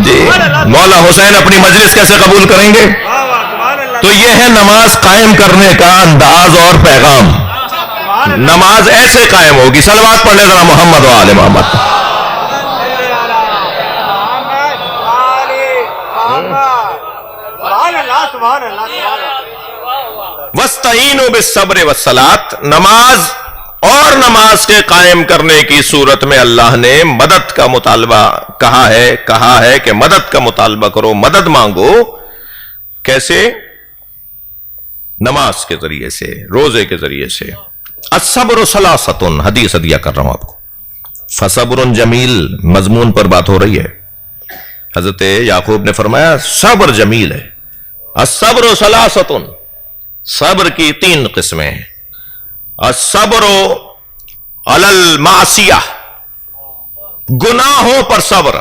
جی مولا حسین اپنی مجلس کیسے قبول کریں گے؟ تو یہ ہے نماز قائم کرنے کا انداز اور پیغام۔ نماز ایسے قائم ہوگی، صلوات پڑھنے ذرا محمد و آل محمد۔ وَاسْتَعِينُوا بِالصَّبْرِ وَالصَّلَاةِ، نماز اور نماز کے قائم کرنے کی صورت میں اللہ نے مدد کا مطالبہ کہا ہے کہ مدد کا مطالبہ کرو، مدد مانگو۔ کیسے؟ نماز کے ذریعے سے، روزے کے ذریعے سے۔ الصبر ثلاثۃ، حدیث عدیہ کر رہا ہوں آپ کو، فصبر جمیل، مضمون پر بات ہو رہی ہے۔ حضرت یعقوب نے فرمایا صبر جمیل ہے۔ الصبر ثلاثۃ، صبر کی 3 قسمیں ہیں۔ الصبر علی المعصیہ، گناہوں پر صبر،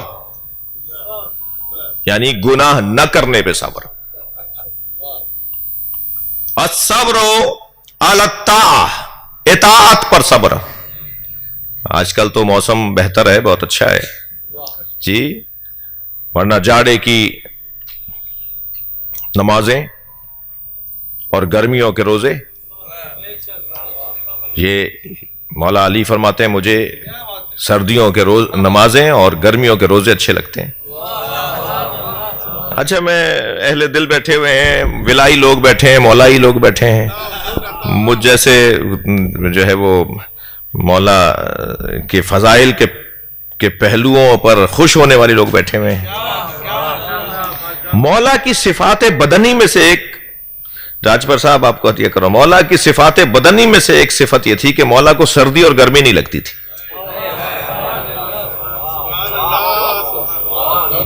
یعنی گناہ نہ کرنے پہ صبر۔ الصبر علی الطاعہ، اطاعت پر صبر۔ آج کل تو موسم بہتر ہے، بہت اچھا ہے جی، ورنہ جاڑے کی نمازیں اور گرمیوں کے روزے، یہ مولا علی فرماتے ہیں مجھے سردیوں کے نمازیں اور گرمیوں کے روزے اچھے لگتے ہیں۔ اچھا، میں اہل دل بیٹھے ہوئے ہیں، ولائی لوگ بیٹھے ہیں، مولائی لوگ بیٹھے ہیں، مجھ جیسے جو ہے وہ مولا کے فضائل کے پہلوؤں پر خوش ہونے والے لوگ بیٹھے ہوئے ہیں۔ مولا کی صفات بدنی میں سے ایک، راجپر صاحب آپ کو عطیہ کرو، مولا کی صفات بدنی میں سے ایک صفت یہ تھی کہ مولا کو سردی اور گرمی نہیں لگتی تھی۔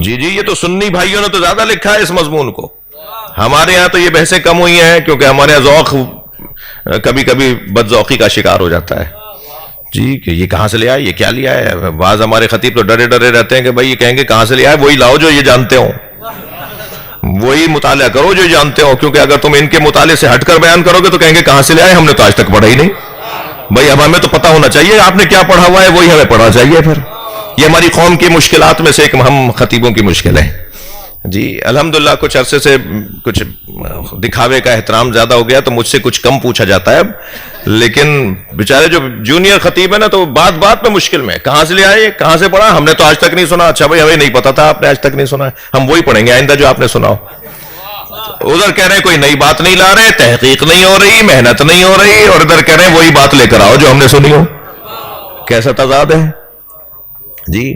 جی یہ تو سنی بھائیوں نے تو زیادہ لکھا ہے اس مضمون کو، ہمارے ہاں تو یہ بحثیں کم ہوئی ہیں کیونکہ ہمارے ہاں ذوق کبھی کبھی بد ذوقی کا شکار ہو جاتا ہے جی، کہ یہ کہاں سے لے آئے، یہ کیا لیا ہے۔ بعض ہمارے خطیب تو ڈرے رہتے ہیں کہ بھائی یہ کہیں گے کہاں سے لے آئے، وہی لاؤ جو یہ جانتے ہوں، وہی مطالعہ کرو جو جانتے ہو، کیونکہ اگر تم ان کے مطالعے سے ہٹ کر بیان کرو گے تو کہیں گے کہاں سے لے آئے، ہم نے تو آج تک پڑھا ہی نہیں۔ بھائی اب ہمیں تو پتہ ہونا چاہیے آپ نے کیا پڑھا ہوا ہے، وہی ہمیں پڑھنا چاہیے۔ پھر یہ ہماری قوم کی مشکلات میں سے ایک ہم خطیبوں کی مشکل ہے جی الحمدللہ کچھ عرصے سے کچھ دکھاوے کا احترام زیادہ ہو گیا تو مجھ سے کچھ کم پوچھا جاتا ہے اب، لیکن بیچارے جو جونیئر خطیب ہے نا تو بات بات میں مشکل میں کہاں سے لے آئے کہاں سے پڑھا، ہم نے تو آج تک نہیں سنا. اچھا بھائی ہمیں نہیں پتا تھا، آپ نے آج تک نہیں سنا ہے، ہم وہی پڑھیں گے آئندہ جو آپ نے سنا ہو. ادھر کہہ رہے ہیں کوئی نئی بات نہیں لا رہے، تحقیق نہیں ہو رہی، محنت نہیں ہو رہی، اور ادھر کہہ رہے ہیں وہی بات لے کر آؤ جو ہم نے سنی ہو. کیسا تضاد ہے جی.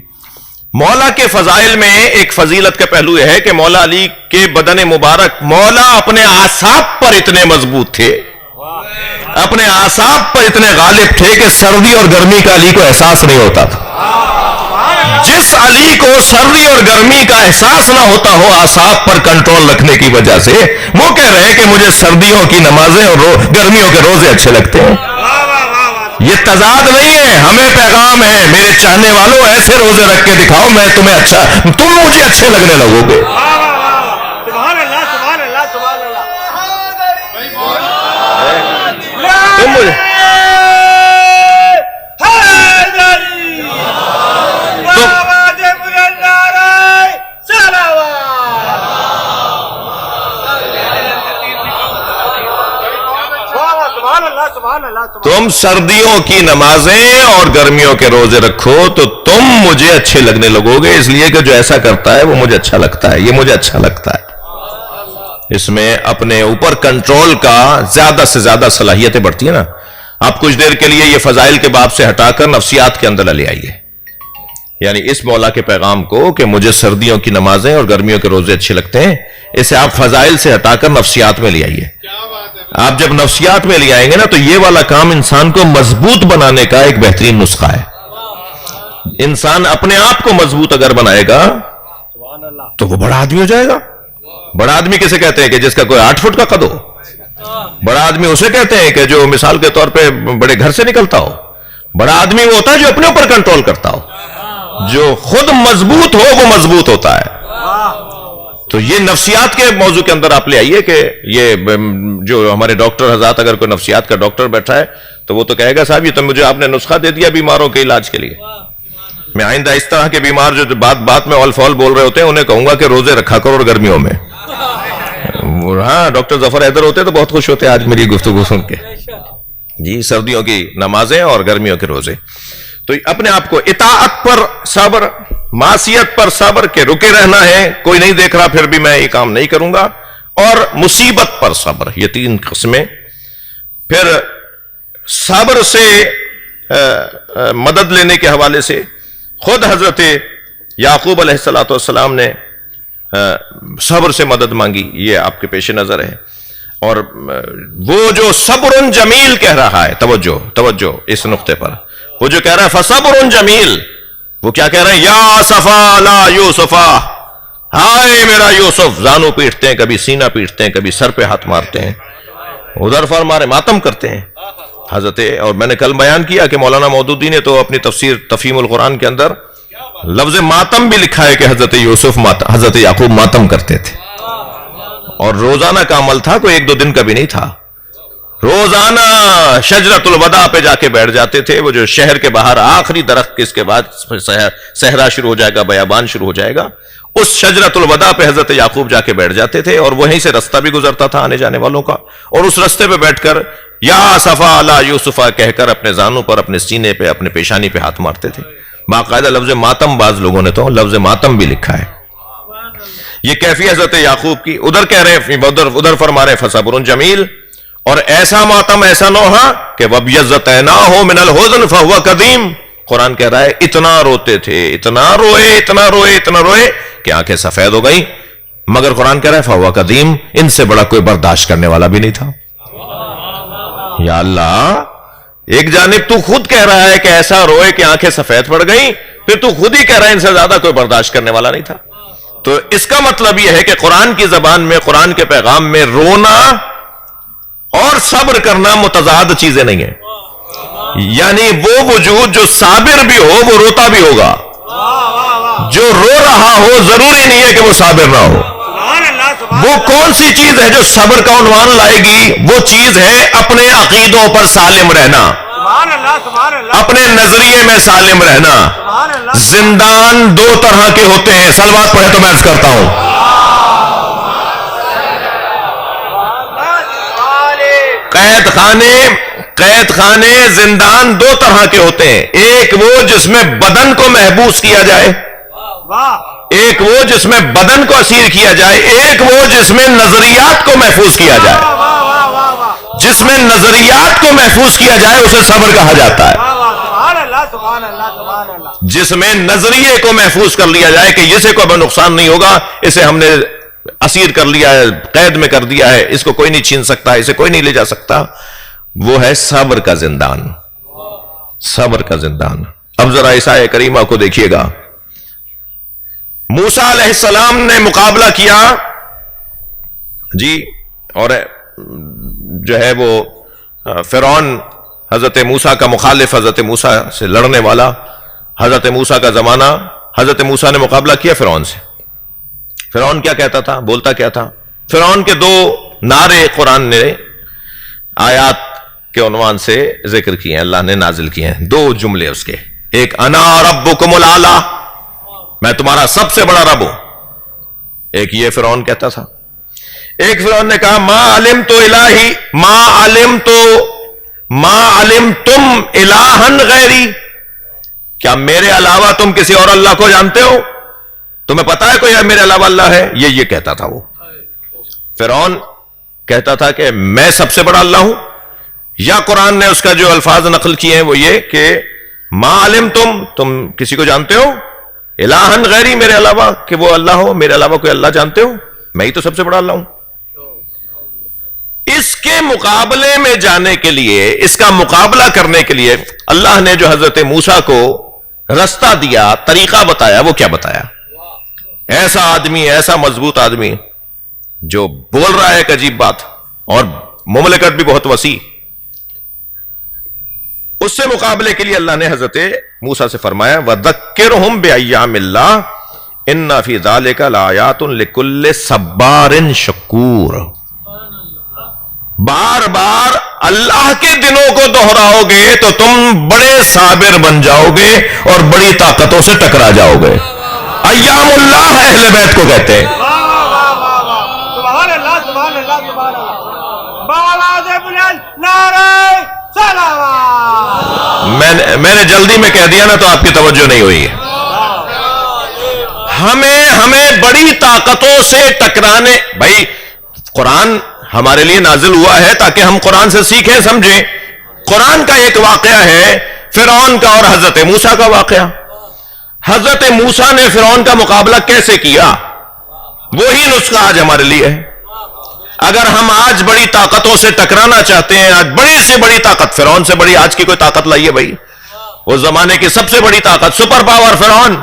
مولا کے فضائل میں ایک فضیلت کا پہلو یہ ہے کہ مولا علی کے بدن مبارک، مولا اپنے اعصاب پر اتنے مضبوط تھے، اپنے اعصاب پر اتنے غالب تھے کہ سردی اور گرمی کا علی کو احساس نہیں ہوتا تھا. جس علی کو سردی اور گرمی کا احساس نہ ہوتا ہو اعصاب پر کنٹرول رکھنے کی وجہ سے، وہ کہہ رہے ہیں کہ مجھے سردیوں کی نمازیں اور گرمیوں کے روزے اچھے لگتے ہیں. یہ تضاد نہیں ہے، ہمیں پیغام ہے میرے چاہنے والوں ایسے روزے رکھ کے دکھاؤ میں تمہیں اچھا، تم مجھے اچھے لگنے لگو گے. سبحان اللہ سبحان اللہ سبحان اللہ. تم مجھے تم سردیوں کی نمازیں اور گرمیوں کے روزے رکھو تو تم مجھے اچھے لگنے لگو گے، اس لیے کہ جو ایسا کرتا ہے وہ مجھے اچھا لگتا ہے، یہ مجھے اچھا لگتا ہے. اس میں اپنے اوپر کنٹرول کا زیادہ سے زیادہ صلاحیتیں بڑھتی ہیں نا. آپ کچھ دیر کے لیے یہ فضائل کے باب سے ہٹا کر نفسیات کے اندر لے آئیے، یعنی اس مولا کے پیغام کو کہ مجھے سردیوں کی نمازیں اور گرمیوں کے روزے اچھے لگتے ہیں، اسے آپ فضائل سے ہٹا کر نفسیات میں لے آئیے. آپ جب نفسیات میں لے آئیں گے نا تو یہ والا کام انسان کو مضبوط بنانے کا ایک بہترین نسخہ ہے. انسان اپنے آپ کو مضبوط اگر بنائے گا تو وہ بڑا آدمی ہو جائے گا. بڑا آدمی کسے کہتے ہیں کہ جس کا کوئی 8 فٹ کا قد ہو. بڑا آدمی اسے کہتے ہیں کہ جو مثال کے طور پہ بڑے گھر سے نکلتا ہو. بڑا آدمی وہ ہوتا ہے جو اپنے اوپر کنٹرول کرتا ہو، جو خود مضبوط ہو وہ مضبوط ہوتا ہے. تو یہ نفسیات کے موضوع کے اندر آپ لے آئیے کہ یہ جو ہمارے ڈاکٹر حضرات، اگر کوئی نفسیات کا ڈاکٹر بیٹھا ہے تو وہ تو کہے گا صاحب یہ تو مجھے آپ نے نسخہ دے دیا بیماروں کے علاج کے لیے. میں آئندہ اس طرح کے بیمار جو بات میں اول فول بول رہے ہوتے ہیں انہیں کہوں گا کہ روزے رکھا کرو اور گرمیوں میں. ہاں ڈاکٹر ظفر حیدر ہوتے تو بہت خوش ہوتے آج میری گفتگو سن کے. جی سردیوں کی نمازیں اور گرمیوں کے روزے. تو اپنے آپ کو اطاعت پر صبر، معصیت پر صبر کہ رکے رہنا ہے، کوئی نہیں دیکھ رہا پھر بھی میں یہ کام نہیں کروں گا، اور مصیبت پر صبر، یہ 3 قسمیں. پھر صبر سے مدد لینے کے حوالے سے خود حضرت یعقوب علیہ السلام نے صبر سے مدد مانگی، یہ آپ کے پیش نظر ہے. اور وہ جو صبر جمیل کہہ رہا ہے، توجہ اس نقطے پر، وہ جو کہہ رہا ہے فصبر جمیل، وہ کیا کہہ رہے ہیں؟ یا صفا لا یوسفا، ہائے میرا یوسف. زانو پیٹتے ہیں، کبھی سینہ پیٹتے ہیں، کبھی سر پہ ہاتھ مارتے ہیں، ادھر فرمارے ماتم کرتے ہیں حضرت. اور میں نے کل بیان کیا کہ مولانا مودودی نے تو اپنی تفسیر تفہیم القرآن کے اندر لفظ ماتم بھی لکھا ہے کہ حضرت یوسف حضرت یعقوب ماتم کرتے تھے، اور روزانہ کا عمل تھا، کوئی 1-2 دن کا بھی نہیں تھا. روزانہ شجرۃ الوداع پہ جا کے بیٹھ جاتے تھے، وہ جو شہر کے باہر آخری درخت، اس کے بعد صحرا شروع ہو جائے گا، بیابان شروع ہو جائے گا، اس شجرۃ الوداع پہ حضرت یعقوب جا کے بیٹھ جاتے تھے، اور وہیں سے رستہ بھی گزرتا تھا آنے جانے والوں کا، اور اس رستے پہ بیٹھ کر یا صفا لا یوسفا کہہ کر اپنے زانوں پر، اپنے سینے پہ، اپنے پیشانی پہ ہاتھ مارتے تھے. باقاعدہ لفظ ماتم بعض لوگوں نے تو لفظ ماتم بھی لکھا ہے. یہ کیفیت حضرت یعقوب کی. ادھر کہہ رہے ہیں، ادھر فرما رہے فصبر جمیل، اور ایسا ماتم ایسا نوحہ کہ وَبْيَضَّتَيْنَاهُ مِنَ الْحُزْنِ فَهُوَ قَدِيمٌ. قرآن کہہ رہا ہے اتنا روتے تھے، اتنا روئے کہ آنکھیں سفید ہو گئی، مگر قرآن کہہ رہا ہے فَهُوَ قَدِيمٌ، ان سے بڑا کوئی برداشت کرنے والا بھی نہیں تھا. یا اللہ، ایک جانب تو خود کہہ رہا ہے کہ ایسا روئے کہ آنکھیں سفید پڑ گئیں، پھر تو خود ہی کہہ رہا ہے ان سے زیادہ کوئی برداشت کرنے والا نہیں تھا. تو اس کا مطلب یہ ہے کہ قرآن کی زبان میں، قرآن کے پیغام میں رونا اور صبر کرنا متضاد چیزیں نہیں ہیں. یعنی وہ وجود جو صابر بھی ہو وہ روتا بھی ہوگا، جو رو رہا ہو ضروری نہیں ہے کہ وہ صابر نہ ہو. وہ کون سی چیز ہے جو صبر کا عنوان لائے گی؟ وہ چیز ہے اپنے عقیدوں پر سالم رہنا، اپنے نظریے میں سالم رہنا. زندان 2 طرح کے ہوتے ہیں، سلوات پڑھے تو میں عرض کرتا ہوں. قید خانے زندان دو طرح کے ہوتے ہیں، ایک وہ جس میں بدن کو محبوس کیا جائے، ایک وہ جس میں بدن کو اسیر کیا جائے، ایک وہ جس میں نظریات کو محفوظ کیا جائے۔ جس میں نظریات کو محفوظ کیا جائے اسے صبر کہا جاتا ہے۔ سبحان اللہ سبحان اللہ سبحان اللہ۔ جس میں نظریے کو محفوظ کر لیا جائے کہ اسے کوئی نقصان نہیں ہوگا، اسے ہم نے اسیر کر لیا ہے، قید میں کر دیا ہے، اس کو کوئی نہیں چھین سکتا، اسے کوئی نہیں لے جا سکتا، وہ ہے صبر کا زندان۔ صبر کا زندان۔ اب ذرا اس آیہ کریمہ کو دیکھیے گا۔ موسیٰ علیہ السلام نے مقابلہ کیا جی، اور جو ہے وہ فرعون حضرت موسیٰ کا مخالف، حضرت موسیٰ سے لڑنے والا، حضرت موسیٰ کا زمانہ، حضرت موسیٰ نے مقابلہ کیا فرعون سے۔ فرعون کیا کہتا تھا، بولتا کیا تھا؟ فرعون کے دو نعرے قرآن نے آیات کے عنوان سے ذکر کیے ہیں، اللہ نے نازل کیے ہیں، دو جملے اس کے، ایک انا ربکم الاعلی، میں تمہارا سب سے بڑا رب ہوں، ایک یہ فرعون کہتا تھا۔ ایک فرعون نے کہا ما علمتم الہن غیری، کیا میرے علاوہ تم کسی اور اللہ کو جانتے ہو؟ تمہیں پتا ہے کوئی میرے علاوہ اللہ ہے؟ یہ کہتا تھا وہ فرعون، کہتا تھا کہ میں سب سے بڑا اللہ ہوں۔ یا قرآن نے اس کا جو الفاظ نقل کیے ہیں وہ یہ کہ ما علمتم، تم کسی کو جانتے ہو الہن غیری، میرے علاوہ کہ وہ اللہ ہو، میرے علاوہ کوئی اللہ جانتے ہو؟ میں ہی تو سب سے بڑا اللہ ہوں۔ اس کے مقابلے میں جانے کے لیے، اس کا مقابلہ کرنے کے لیے اللہ نے جو حضرت موسیٰ کو رستہ دیا، طریقہ بتایا، وہ کیا بتایا؟ ایسا آدمی، ایسا مضبوط آدمی جو بول رہا ہے ایک عجیب بات اور مملکت بھی بہت وسیع، اس سے مقابلے کے لیے اللہ نے حضرت موسیٰ سے فرمایا وَذَكِّرْهُمْ بِأَيَّامِ اللَّهِ إِنَّ فِي ذَلِكَ لَآيَاتٌ لِكُلِّ صَبَّارٍ شَكُورٍ۔ بار بار اللہ کے دنوں کو دہراؤ گے تو تم بڑے صابر بن جاؤ گے اور بڑی طاقتوں سے ٹکرا جاؤ گے۔ ایام اللہ اہل بیت کو کہتے ہیں۔ سبحان اللہ سبحان اللہ سبحان اللہ۔ باواز بلند نعرہ صلوات۔ میں نے جلدی میں کہہ دیا نا تو آپ کی توجہ نہیں ہوئی۔ ہمیں بڑی طاقتوں سے ٹکرانے، بھائی قرآن ہمارے لیے نازل ہوا ہے تاکہ ہم قرآن سے سیکھیں، سمجھیں۔ قرآن کا ایک واقعہ ہے فرعون کا اور حضرت موسیٰ کا واقعہ۔ حضرت موسیٰ نے فرعون کا مقابلہ کیسے کیا، وہی نسخہ آج ہمارے لیے ہے۔ اگر ہم آج بڑی طاقتوں سے ٹکرانا چاہتے ہیں، آج بڑی سے بڑی طاقت، فرعون سے بڑی آج کی کوئی طاقت لائیے بھائی، اس زمانے کی سب سے بڑی طاقت، سپر پاور فرعون،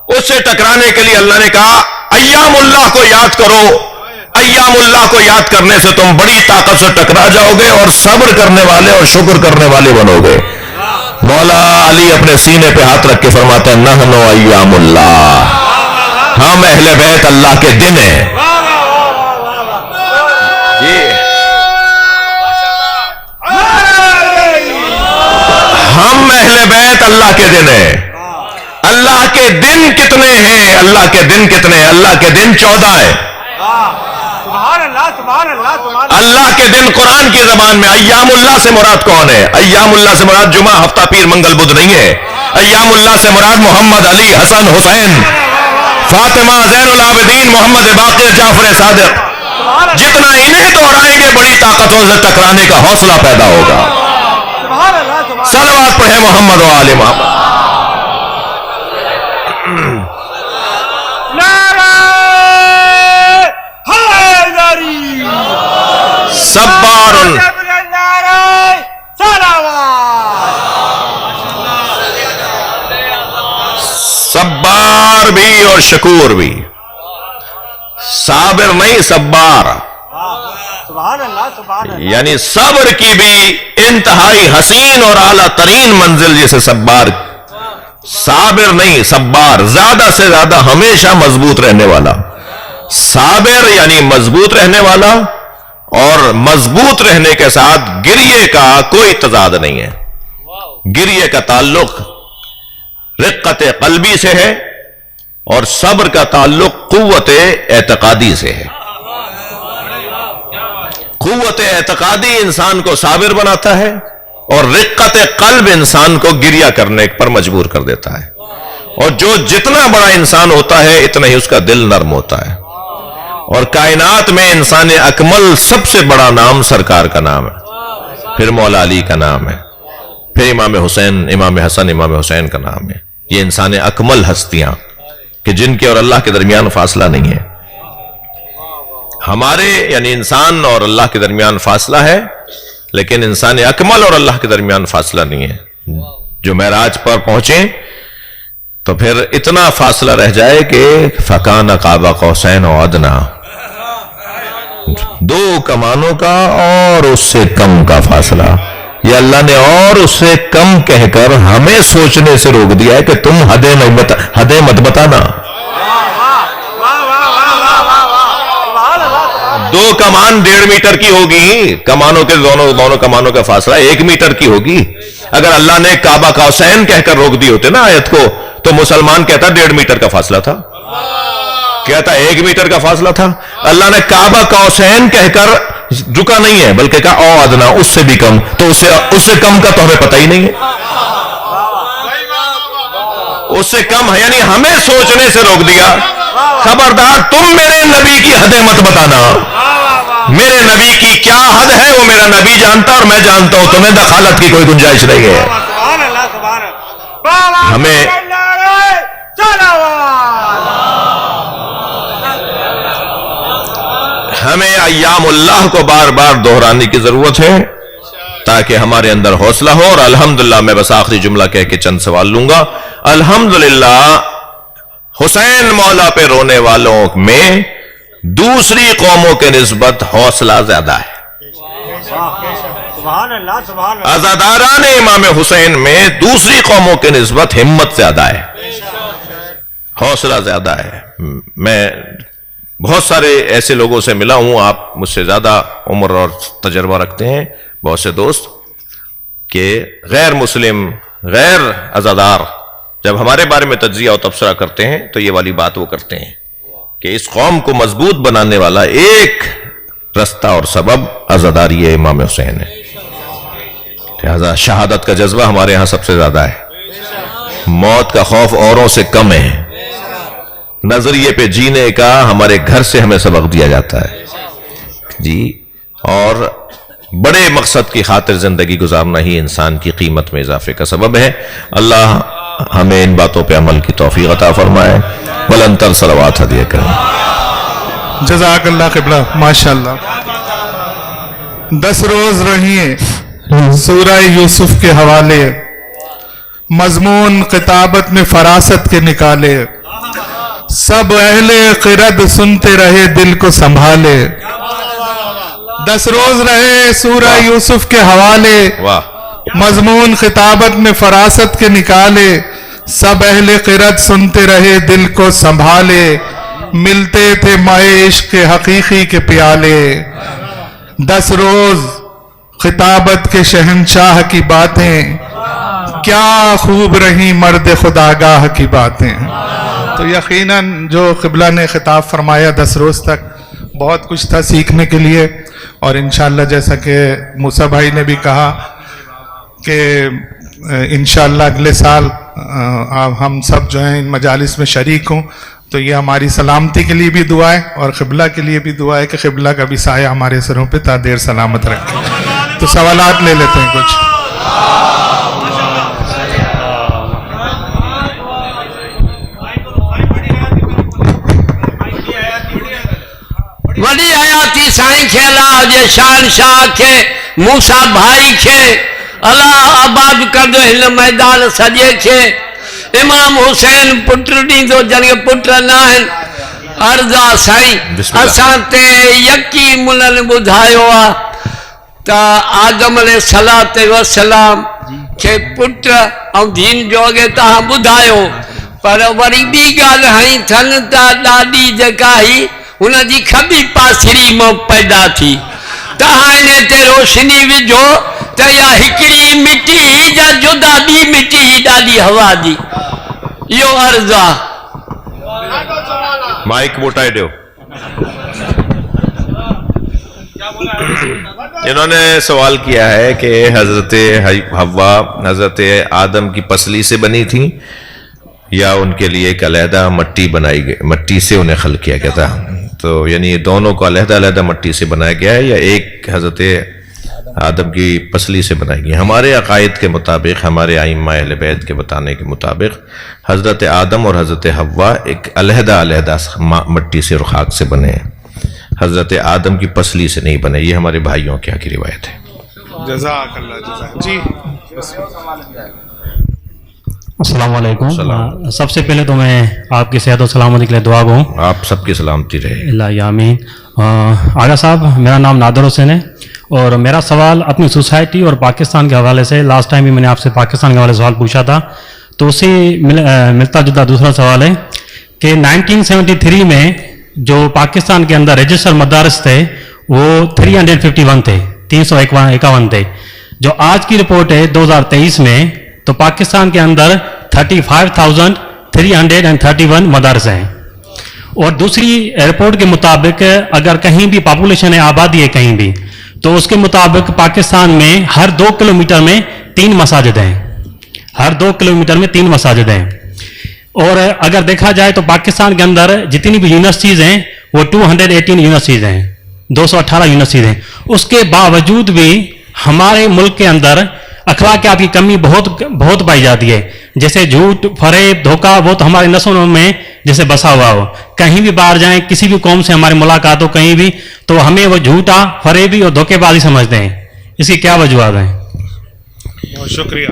اس سے ٹکرانے کے لیے اللہ نے کہا ایام اللہ کو یاد کرو۔ ایام اللہ کو یاد کرنے سے تم بڑی طاقت سے ٹکرا جاؤ گے اور صبر کرنے والے اور شکر کرنے والے بنو گے۔ مولا علی اپنے سینے پہ ہاتھ رکھ کے فرماتے ہیں نحن ایام اللہ، ہم اہل بیت اللہ کے دن ہیں۔ ہم اہل بیت اللہ کے دن ہیں۔ اللہ کے دن کتنے ہیں؟ اللہ کے دن کتنے ہیں؟ اللہ کے دن 14 ہیں۔ سبحان اللہ سبحان اللہ سبحان اللہ۔ اللہ کے دن قرآن کی زبان میں ایام اللہ سے مراد کون ہے؟ ایام اللہ سے مراد جمعہ، ہفتہ، پیر، منگل، بدھ نہیں ہے۔ ایام اللہ سے مراد محمد، علی، حسن، حسین، فاطمہ، زین العابدین، محمد باقر، جعفر صادق۔ جتنا انہیں دوہرائیں گے بڑی طاقتوں سے ٹکرانے کا حوصلہ پیدا ہوگا۔ سبحان اللہ سبحان اللہ۔ صلوات پڑھیں محمد و آل محمد۔ صبار، صبار بھی اور شکور بھی، صابر نہیں صبار، سبحان اللہ سبحان اللہ۔ یعنی صبر کی بھی انتہائی حسین اور اعلیٰ ترین منزل جسے صبار، صابر نہیں صبار، زیادہ سے زیادہ ہمیشہ مضبوط رہنے والا۔ صابر یعنی مضبوط رہنے والا، اور مضبوط رہنے کے ساتھ گریے کا کوئی تضاد نہیں ہے۔ گریے کا تعلق رقت قلبی سے ہے اور صبر کا تعلق قوت اعتقادی سے ہے۔ قوت اعتقادی انسان کو صابر بناتا ہے اور رقت قلب انسان کو گریہ کرنے پر مجبور کر دیتا ہے. اور جو جتنا بڑا انسان ہوتا ہے اتنا ہی اس کا دل نرم ہوتا ہے. اور کائنات میں انسان اکمل سب سے بڑا نام سرکار کا نام ہے, پھر مولا علی کا نام ہے, پھر امام حسین, امام حسن, امام حسین کا نام ہے. یہ انسان اکمل ہستیاں کہ جن کے اور اللہ کے درمیان فاصلہ نہیں ہے. ہمارے یعنی انسان اور اللہ کے درمیان فاصلہ ہے, لیکن انسان اکمل اور اللہ کے درمیان فاصلہ نہیں ہے. جو معراج پر پہنچے تو پھر اتنا فاصلہ رہ جائے کہ فکان قاب قوسین او ادنا, 2 کمانوں کا اور اس سے کم کا فاصلہ. یہ اللہ نے اور اس سے کم کہہ کر ہمیں سوچنے سے روک دیا ہے کہ تم حدیں مت بتانا. 2 کمان 1.5 میٹر کی ہوگی, کمانوں کے دونوں کمانوں کا فاصلہ 1 میٹر کی ہوگی. اگر اللہ نے کعبہ قوسین کہہ کر روک دی ہوتے نا آیت کو, تو مسلمان کہتا 1.5 میٹر کا فاصلہ تھا, کہتا 1 میٹر کا فاصلہ تھا. اللہ نے کعبہ قوسین کہہ کر رکا نہیں ہے, بلکہ کہا او ادنا, اس سے بھی کم. تو اس سے کم کا تو ہمیں پتہ ہی نہیں ہے, اس سے کم ہے, یعنی ہمیں سوچنے سے روک دیا. خبردار تم میرے نبی کی حدیں مت بتانا. میرے نبی کی کیا حد ہے وہ میرا نبی جانتا اور میں جانتا ہوں, تمہیں دخالت کی کوئی گنجائش نہیں ہے. ہمیں ایام اللہ کو بار بار دہرانے کی ضرورت ہے تاکہ ہمارے اندر حوصلہ ہو. اور الحمدللہ میں بس آخری جملہ کہہ کے چند سوال لوں گا. الحمدللہ حسین مولا پہ رونے والوں میں دوسری قوموں کے نسبت حوصلہ زیادہ ہے. عزاداران امام حسین میں دوسری قوموں کے نسبت ہمت زیادہ ہے, حوصلہ زیادہ ہے. میں بہت سارے ایسے لوگوں سے ملا ہوں, آپ مجھ سے زیادہ عمر اور تجربہ رکھتے ہیں, بہت سے دوست, کہ غیر مسلم, غیر عزادار جب ہمارے بارے میں تجزیہ و تبصرہ کرتے ہیں تو یہ والی بات وہ کرتے ہیں کہ اس قوم کو مضبوط بنانے والا ایک رستہ اور سبب عزاداری امام حسین ہے. لہذا شہادت کا جذبہ ہمارے ہاں سب سے زیادہ ہے, موت کا خوف اوروں سے کم ہے, نظریے پہ جینے کا ہمارے گھر سے ہمیں سبق دیا جاتا ہے جی, اور بڑے مقصد کی خاطر زندگی گزارنا ہی انسان کی قیمت میں اضافے کا سبب ہے. اللہ ہمیں ان باتوں پہ عمل کی توفیق عطا فرمائے. بلندتر صلوات ہدیہ کریں. جزاک اللہ قبلہ, ماشاءاللہ. 10 روز رہیے سورہ یوسف کے حوالے, مضمون کتابت میں فراست کے نکالے, سب اہل قرد سنتے رہے دل کو سنبھالے. 10 روز رہے سورہ یوسف کے حوالے, مضمون خطابت میں فراست کے نکالے, سب اہل قرد سنتے رہے دل کو سنبھالے. ملتے تھے مائے عشق حقیقی کے پیالے. 10 روز خطابت کے شہنشاہ کی باتیں, کیا خوب رہی مرد خداگاہ کی باتیں. تو یقیناً جو قبلہ نے خطاب فرمایا 10 روز تک بہت کچھ تھا سیکھنے کے لیے. اور انشاءاللہ جیسا کہ موسیٰ بھائی نے بھی کہا کہ انشاءاللہ اگلے سال ہم سب جو ہیں ان مجالس میں شریک ہوں, تو یہ ہماری سلامتی کے لیے بھی دعا ہے اور قبلہ کے لیے بھی دعا ہے کہ قبلہ کا بھی سایہ ہمارے سروں پہ تا دیر سلامت رکھے. تو سوالات لے لیتے ہیں کچھ. وڈی حیاتی سائیں کے اللہ جے شان شاہ کے موسیٰ بھائی کے اللہ آباد کر دو ہن میدان سجے کے. امام حسین پٹر ڈی دو جنگ پٹر نائن ارضا سائیں اساں تے یقی ملن بدھایو تا آدم علیہ السلام کے پٹر اور دین جو اگے تہاں بدھایو, پر وری بی گال ہئی تھن تا ڈاڈی جگہ ہی ان جی کھبی پاسری میں پیدا تھی. تہاں انہیں تے روشنی وجھو تا یا ہکڑی مٹی جا جدا بی مٹی ڈالی ہوا دی. یو عرضہ مائک موٹائے دیو. انہوں نے سوال کیا ہے کہ حضرت حوا حضرت آدم کی پسلی سے بنی تھی یا ان کے لیے ایک علیحدہ مٹی بنائی گئی، مٹی سے انہیں خلق کیا گیا تھا؟ تو یعنی دونوں کو علیحدہ علیحدہ مٹی سے بنایا گیا ہے یا ایک حضرت آدم کی پسلی سے بنائی گئی؟ ہمارے عقائد کے مطابق، ہمارے ائمہ اہل بیت کے بتانے کے مطابق حضرت آدم اور حضرت حوا ایک علیحدہ علیحدہ مٹی سے اور خاک سے بنے ہیں، حضرت آدم کی پسلی سے نہیں بنے. یہ ہمارے بھائیوں کے یہاں کی روایت ہے. جزاک اللہ جزاک. جی السلام علیکم. سب سے پہلے تو میں آپ کی صحت و سلامتی کے لیے دعا گو. آپ سب کی سلامتی رہے. اللہ آمین. آغا صاحب، میرا نام نادر حسین ہے اور میرا سوال اپنی سوسائٹی اور پاکستان کے حوالے سے، لاسٹ ٹائم بھی میں نے آپ سے پاکستان کے حوالے سے سوال پوچھا تھا، تو اسی ملتا جلتا دوسرا سوال ہے کہ 1973 میں جو پاکستان کے اندر رجسٹر مدارس تھے وہ 351 تھے، 351 تھے. جو آج کی رپورٹ ہے 2023 میں، تو پاکستان کے اندر 35,331 مدارس ہیں. اور دوسری رپورٹ کے مطابق اگر کہیں بھی پاپولیشن ہے، آبادی ہے کہیں بھی، تو اس کے مطابق پاکستان میں ہر 2 کلومیٹر میں 3 مساجد ہیں. ہر 2 کلومیٹر میں 3 مساجد ہیں. اور اگر دیکھا جائے تو پاکستان کے اندر جتنی بھی یونیورسٹیز ہیں وہ 218 یونیورسٹیز ہیں، 218 یونیورسٹیز ہیں. اس کے باوجود بھی ہمارے ملک کے اندر اخلاقیات کی کمی بہت پائی جاتی ہے. جیسے جھوٹ، فریب، دھوکہ، وہ تو ہمارے نسلوں میں جیسے بسا ہوا ہو. کہیں بھی باہر جائیں، کسی بھی قوم سے ہماری ملاقات ہو کہیں بھی، تو ہمیں وہ جھوٹا، فریبی اور دھوکے بازی سمجھتے ہیں. اس کی کیا وجوہات ہیں؟ بہت شکریہ.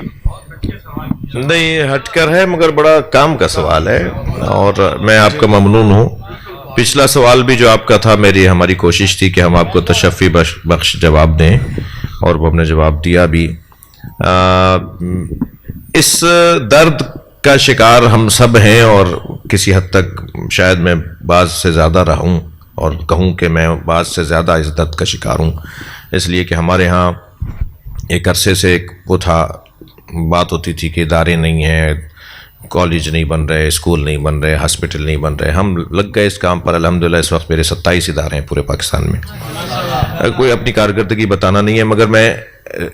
نہیں ہٹ کر ہے، مگر بڑا کام کا سوال ہے اور میں آپ کا ممنون ہوں. پچھلا سوال بھی جو آپ کا تھا، ہماری کوشش تھی کہ ہم آپ کو تشفی بخش جواب دیں اور وہ ہم نے جواب دیا بھی. اس درد کا شکار ہم سب ہیں اور کسی حد تک شاید میں بعض سے زیادہ رہوں اور کہوں کہ میں بعض سے زیادہ اس درد کا شکار ہوں، اس لیے کہ ہمارے ہاں ایک عرصے سے وہ تھا، بات ہوتی تھی کہ ادارے نہیں ہیں، کالج نہیں بن رہے، اسکول نہیں بن رہے، ہاسپٹل نہیں بن رہے. ہم لگ گئے اس کام پر. الحمدللہ اس وقت میرے 27 ادارے ہیں پورے پاکستان میں. کوئی اپنی کارکردگی بتانا نہیں ہے، مگر میں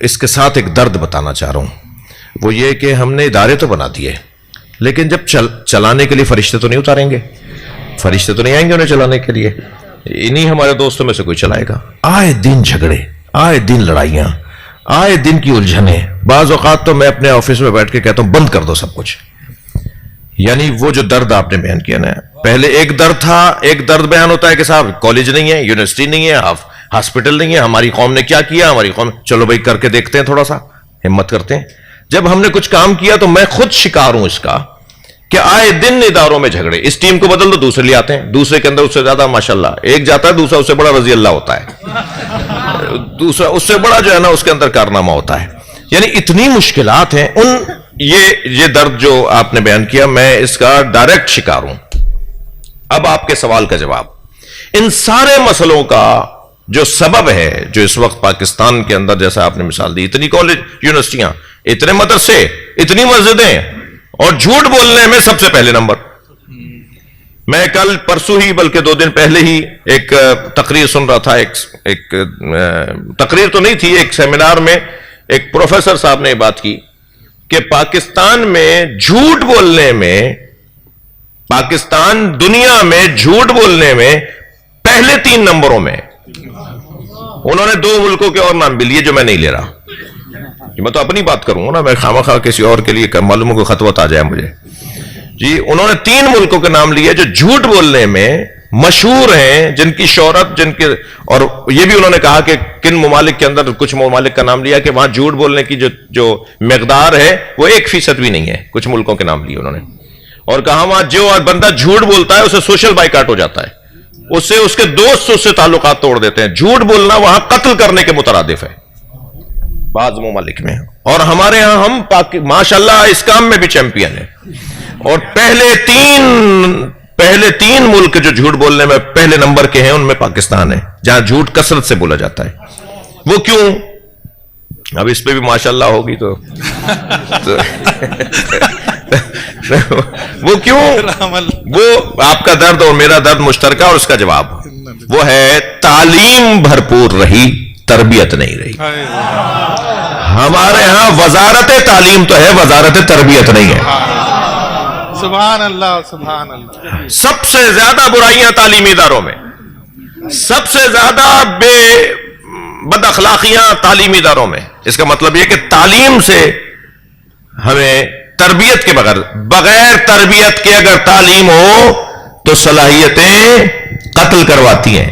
اس کے ساتھ ایک درد بتانا چاہ رہا ہوں. وہ یہ کہ ہم نے ادارے تو بنا دیے، لیکن جب چلانے کے لیے فرشتے تو نہیں اتاریں گے، فرشتے تو نہیں آئیں گے انہیں چلانے کے لیے. انہی ہمارے دوستوں میں سے کوئی چلائے گا. آئے دن جھگڑے، آئے دن لڑائیاں، آئے دن کی الجھنیں. بعض اوقات تو میں اپنے آفس میں بیٹھ کے کہتا ہوں بند کر دو سب کچھ. یعنی وہ جو درد آپ نے بیان کیا نا، پہلے ایک درد تھا، ایک درد بیان ہوتا ہے کہ صاحب کالج نہیں ہے، یونیورسٹی نہیں ہے، ہاسپٹل نہیں ہے، ہماری قوم نے کیا کیا، ہماری قوم، چلو بھائی کر کے دیکھتے ہیں، تھوڑا سا ہمت کرتے ہیں. جب ہم نے کچھ کام کیا تو میں خود شکار ہوں اس کا کہ آئے دن اداروں میں جھگڑے. اس ٹیم کو بدل دو، دوسرے لے آتے ہیں، دوسرے کے اندر اس سے زیادہ ماشاءاللہ ایک جاتا ہے، دوسرا اس سے بڑا رضی اللہ ہوتا ہے، دوسرا اس سے بڑا جو ہے نا اس کے اندر کارنامہ ہوتا ہے. یعنی اتنی مشکلات ہیں. یہ درد جو آپ نے بیان کیا، میں اس کا ڈائریکٹ شکار ہوں. اب آپ کے سوال کا جواب، ان سارے مسئلوں کا جو سبب ہے، جو اس وقت پاکستان کے اندر، جیسا آپ نے مثال دی، اتنی کالج، یونیورسٹیاں، اتنے مدرسے، اتنی مسجدیں، اور جھوٹ بولنے میں سب سے پہلے نمبر. میں کل پرسوں ہی بلکہ 2 دن پہلے ہی ایک تقریر سن رہا تھا. ایک تقریر تو نہیں تھی، ایک سیمینار میں ایک پروفیسر صاحب نے بات کی کہ پاکستان میں جھوٹ بولنے میں، پاکستان دنیا میں جھوٹ بولنے میں پہلے 3 نمبروں میں. انہوں نے 2 ملکوں کے اور نام بھی لیے جو میں نہیں لے رہا. میں تو اپنی بات کروں گا نا، میں خامخواہ کسی اور کے لیے معلوم کو خطوت آ جائے مجھے. جی انہوں نے 3 ملکوں کے نام لیے جو جھوٹ بولنے میں مشہور ہیں، جن کی شہرت، جن کے، اور یہ بھی انہوں نے کہا کہ کن ممالک کے اندر، کچھ ممالک کا نام لیا کہ وہاں جھوٹ بولنے کی جو مقدار ہے وہ 1% بھی نہیں ہے. کچھ ملکوں کے نام لیے انہوں نے، اور کہا وہاں جو بندہ جھوٹ بولتا ہے اسے سوشل بائیکاٹ ہو جاتا ہے، اس سے اس کے دوست اس سے تعلقات توڑ دیتے ہیں. جھوٹ بولنا وہاں قتل کرنے کے مترادف ہے بعض ممالک میں. اور ہمارے ہاں ہم ماشاءاللہ اس کام میں بھی چیمپئن ہیں. اور پہلے تین ملک جو جھوٹ بولنے میں پہلے نمبر کے ہیں ان میں پاکستان ہے، جہاں جھوٹ کثرت سے بولا جاتا ہے. وہ کیوں؟ اب اس پہ بھی ماشاءاللہ ہوگی تو وہ کیوں؟ وہ آپ کا درد اور میرا درد مشترکہ، اور اس کا جواب وہ ہے تعلیم بھرپور رہی، تربیت نہیں رہی. ہمارے ہاں وزارت تعلیم تو ہے، وزارت تربیت نہیں ہے. سبحان اللہ سبحان اللہ. سب سے زیادہ برائیاں تعلیمی اداروں میں، سب سے زیادہ بد اخلاقیاں تعلیمی اداروں میں. اس کا مطلب یہ کہ تعلیم سے ہمیں تربیت کے بغیر تربیت کے اگر تعلیم ہو تو صلاحیتیں قتل کرواتی ہیں.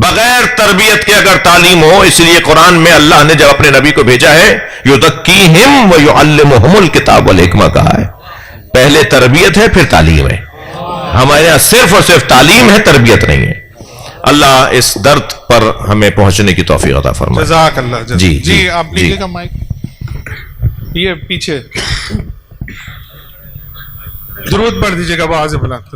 بغیر تربیت کے اگر تعلیم ہو، اس لیے قرآن میں اللہ نے جب اپنے نبی کو بھیجا ہے یزکیہم ویعلمہم الکتاب والحکمہ کہا ہے. پہلے تربیت ہے پھر تعلیم ہے. ہمارے یہاں صرف اور صرف تعلیم ہے، تربیت نہیں ہے. اللہ اس درد پر ہمیں پہنچنے کی توفیق عطا فرمائے. جزاک اللہ. جی آپ لیجیے گا مائک، یہ پیچھے درود پڑھ دیجیے گا آواز بلند.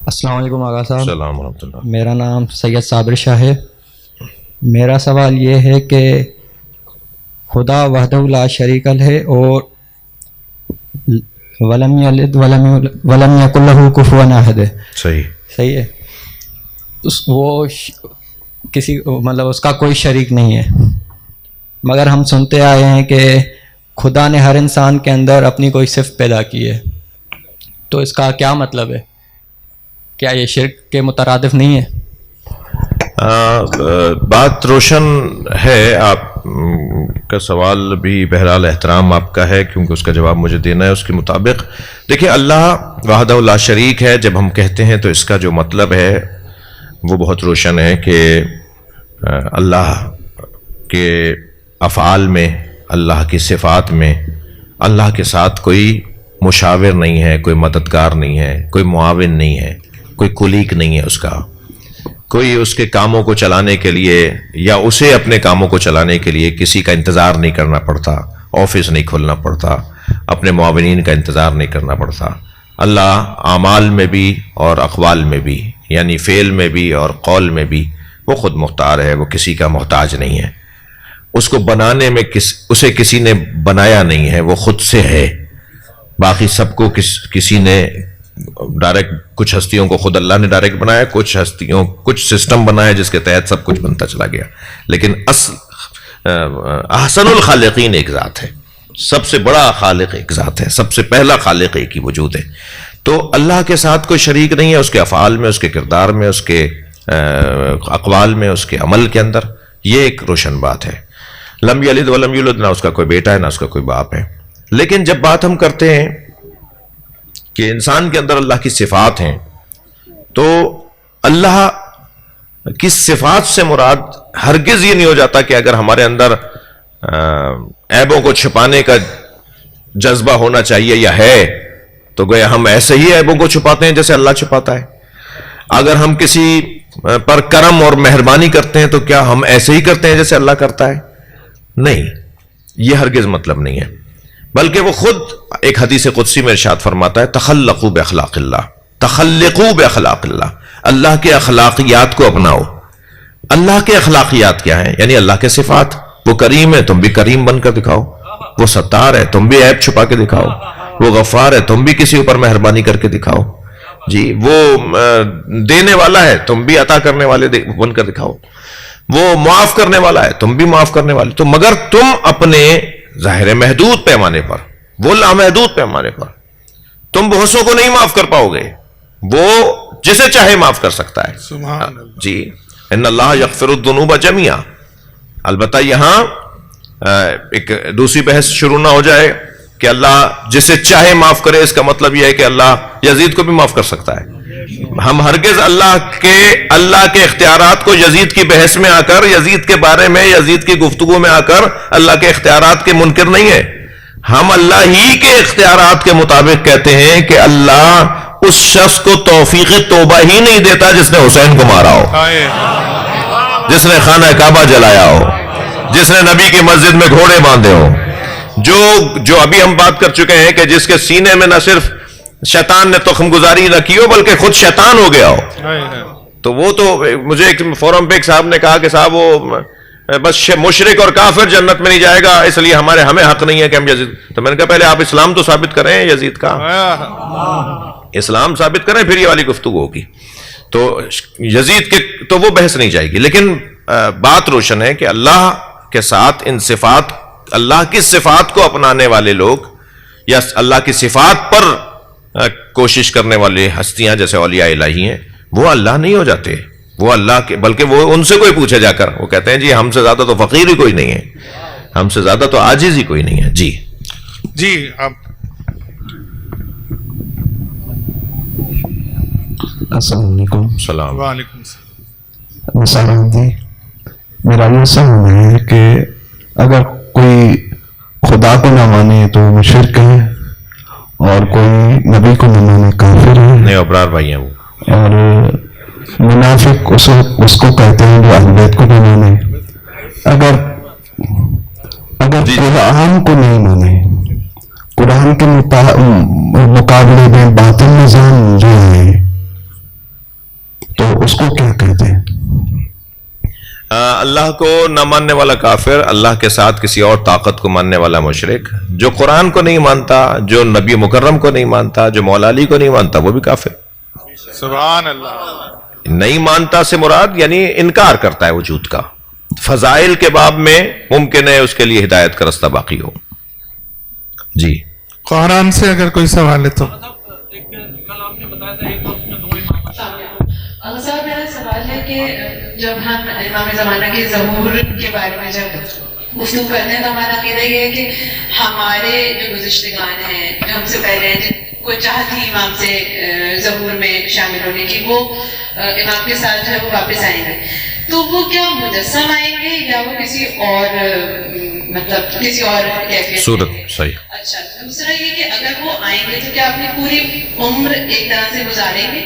السلام علیکم آغا صاحب. السلام ورحمۃ اللہ. میرا نام سید صابر شاہ ہے. میرا سوال یہ ہے کہ خدا وحدہ لا شریک ہے اور ولم یلد ولم یکن لہ کفوا احد ہے. صحیح ہے. وہ کسی مطلب اس کا کوئی شریک نہیں ہے، مگر ہم سنتے آئے ہیں کہ خدا نے ہر انسان کے اندر اپنی کوئی صفت پیدا کی ہے، تو اس کا کیا مطلب ہے؟ کیا یہ شرک کے مترادف نہیں ہے؟ بات روشن ہے. آپ کا سوال بھی بہرحال احترام آپ کا ہے، کیونکہ اس کا جواب مجھے دینا ہے اس کے مطابق. دیکھیں، اللہ وحدہ لا شریک ہے جب ہم کہتے ہیں تو اس کا جو مطلب ہے وہ بہت روشن ہے کہ اللہ کے افعال میں، اللہ کی صفات میں اللہ کے ساتھ کوئی مشاور نہیں ہے، کوئی مددگار نہیں ہے، کوئی معاون نہیں ہے، کوئی کلیگ نہیں ہے اس کا. کوئی اس کے کاموں کو چلانے کے لیے یا اسے اپنے کاموں کو چلانے کے لیے کسی کا انتظار نہیں کرنا پڑتا، آفس نہیں کھولنا پڑتا، اپنے معاونین کا انتظار نہیں کرنا پڑتا. اللہ اعمال میں بھی اور اقوال میں بھی، یعنی فعل میں بھی اور قول میں بھی وہ خود مختار ہے، وہ کسی کا محتاج نہیں ہے. اس کو بنانے میں اسے کسی نے بنایا نہیں ہے، وہ خود سے ہے. باقی سب کو کسی نے ڈائریکٹ، کچھ ہستیوں کو خود اللہ نے ڈائریکٹ بنایا، کچھ سسٹم بنایا جس کے تحت سب کچھ بنتا چلا گیا. لیکن اصل احسن الخالقین ایک ذات ہے، سب سے بڑا خالق ایک ذات ہے، سب سے پہلا خالق ایک ہی وجود ہے. تو اللہ کے ساتھ کوئی شریک نہیں ہے، اس کے افعال میں، اس کے کردار میں، اس کے اقوال میں، اس کے عمل کے اندر. یہ ایک روشن بات ہے. لم یلد ولم یولد، نہ اس کا کوئی بیٹا ہے نہ اس کا کوئی باپ ہے. لیکن جب بات ہم کرتے ہیں کہ انسان کے اندر اللہ کی صفات ہیں، تو اللہ کی صفات سے مراد ہرگز یہ نہیں ہو جاتا کہ اگر ہمارے اندر عیبوں کو چھپانے کا جذبہ ہونا چاہیے یا ہے تو گویا ہم ایسے ہی عیبوں کو چھپاتے ہیں جیسے اللہ چھپاتا ہے. اگر ہم کسی پر کرم اور مہربانی کرتے ہیں تو کیا ہم ایسے ہی کرتے ہیں جیسے اللہ کرتا ہے؟ نہیں، یہ ہرگز مطلب نہیں ہے. بلکہ وہ خود ایک حدیث قدسی میں ارشاد فرماتا ہے تخلقوا باخلاق اللہ، تخلقوا باخلاق اللہ، اللہ کے اخلاقیات کو اپناؤ. اللہ کے اخلاقیات کیا ہیں؟ یعنی اللہ کے صفات. وہ کریم ہے، تم بھی کریم بن کر دکھاؤ. وہ ستار ہے، تم بھی عیب چھپا کے دکھاؤ. وہ غفار ہے، تم بھی کسی اوپر مہربانی کر کے دکھاؤ. جی، وہ دینے والا ہے، تم بھی عطا کرنے والے بن کر دکھاؤ. وہ معاف کرنے والا ہے، تم بھی معاف کرنے والے. تو مگر تم اپنے ظاہر محدود پیمانے پر، وہ لامحدود پیمانے پر تم بہتوں کو نہیں معاف کر پاؤ گے. وہ جسے چاہے معاف کر سکتا ہے. سبحان اللہ. جی، ان اللہ یغفر الذنوب جميعا. البتہ یہاں ایک دوسری بحث شروع نہ ہو جائے کہ اللہ جسے چاہے معاف کرے، اس کا مطلب یہ ہے کہ اللہ یزید کو بھی معاف کر سکتا ہے. ہم ہرگز اللہ کے اختیارات کو یزید کی بحث میں آ کر، یزید کے بارے میں، یزید کی گفتگو میں آ کر اللہ کے اختیارات کے منکر نہیں ہے. ہم اللہ ہی کے اختیارات کے مطابق کہتے ہیں کہ اللہ اس شخص کو توفیق توبہ ہی نہیں دیتا جس نے حسین کو مارا ہو، جس نے خانہ کعبہ جلایا ہو، جس نے نبی کی مسجد میں گھوڑے باندھے ہو، جو ابھی ہم بات کر چکے ہیں کہ جس کے سینے میں نہ صرف شیطان نے تخم گزاری نہ کی ہو بلکہ خود شیطان ہو گیا ہو. تو وہ تو مجھے ایک فورم پہ ایک صاحب نے کہا کہ صاحب وہ بس مشرک اور کافر جنت میں نہیں جائے گا اس لیے ہمیں حق نہیں ہے کہ ہم یزید. تو میں نے کہا پہلے آپ اسلام تو ثابت کریں یزید کا, اسلام ثابت کریں پھر یہ والی گفتگو ہوگی. تو یزید کے تو وہ بحث نہیں جائے گی. لیکن بات روشن ہے کہ اللہ کے ساتھ ان صفات, اللہ کی صفات کو اپنانے والے لوگ یا اللہ کی صفات پر کوشش کرنے والے ہستیاں جیسے اولیاء الہی ہیں, وہ اللہ نہیں ہو جاتے, وہ اللہ کے, بلکہ وہ ان سے کوئی پوچھے جا کر وہ کہتے ہیں جی ہم سے زیادہ تو فقیر ہی کوئی نہیں ہے, ہم سے زیادہ تو عاجز ہی کوئی نہیں ہے. جی آپ السلام علیکم. سلام. وعلیکم السلام. مسلم جی, میرا یہ سمجھنا ہے کہ اگر کوئی خدا کو نہ مانے تو وہ شرک ہے, اور کوئی نبی کو نہ مانے کافر ہے. نہیں ابرار بھائی ہیں وہ, اور منافق اس کو کہتے ہیں جو اہل بیت کو نہ مانے. اگر قرآن کو نہیں مانے, قرآن کے مقابلے میں باطل نظام جو ہے تو اس کو کیا کہتے ہیں؟ اللہ کو نہ ماننے والا کافر, اللہ کے ساتھ کسی اور طاقت کو ماننے والا مشرک, جو قرآن کو نہیں مانتا, جو نبی مکرم کو نہیں مانتا, جو مولا علی کو نہیں مانتا, وہ بھی کافر. سبحان اللہ. نہیں مانتا سے مراد یعنی انکار کرتا ہے وجود کا. فضائل کے باب میں ممکن ہے اس کے لیے ہدایت کا رستہ باقی ہو. جی قرآن سے اگر کوئی سوال ہے تو صاحب میرا سوال ہے کہ جب ہم امام زمانہ کے ظہور کے بارے میں جب گفتگو کرتے ہیں تو ہمارا عقیدہ یہ ہے کہ ہمارے جو گزشتگان ہیں, جو ہم سے پہلے ہیں, جن کو چاہت تھی امام سے ظہور میں شامل ہونے کی, وہ امام کے ساتھ جو ہے وہ واپس آئیں گے. تو وہ کیا مجسم آئیں گے یا وہ کسی اور مطلب کسی اور کیفیت صورت؟ صحیح. اچھا, دوسرا یہ کہ اگر وہ آئیں گے تو کیا اپنی پوری عمر ایک طرح سے گزاریں گے؟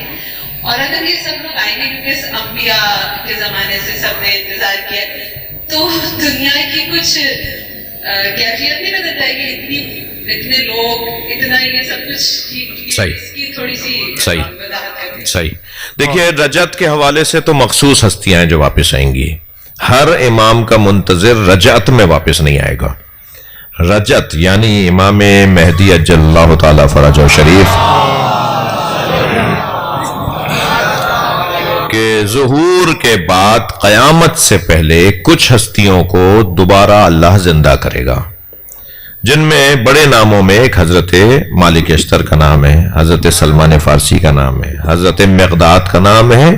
اور اگر یہ سب لوگ آئیں گے کیونکہ انبیاء کے زمانے سے سب نے انتظار کیا, تو دنیا کی کچھ کیفیت نہیں بدل جائے گی؟ اتنے لوگ, اتنا یہ سب کچھ, اس کی تھوڑی سی وضاحت کریں. صحیح. دیکھیے رجعت کے حوالے سے تو مخصوص ہستیاں ہیں جو واپس آئیں گی. ہر امام کا منتظر رجعت میں واپس نہیں آئے گا. رجعت یعنی امام مہدی عجل اللہ تعالی فرجہ شریف کہ ظہور کے بعد قیامت سے پہلے کچھ ہستیوں کو دوبارہ اللہ زندہ کرے گا, جن میں بڑے ناموں میں ایک حضرت مالک اشتر کا نام ہے, حضرت سلمان فارسی کا نام ہے, حضرت مقداد کا نام ہے,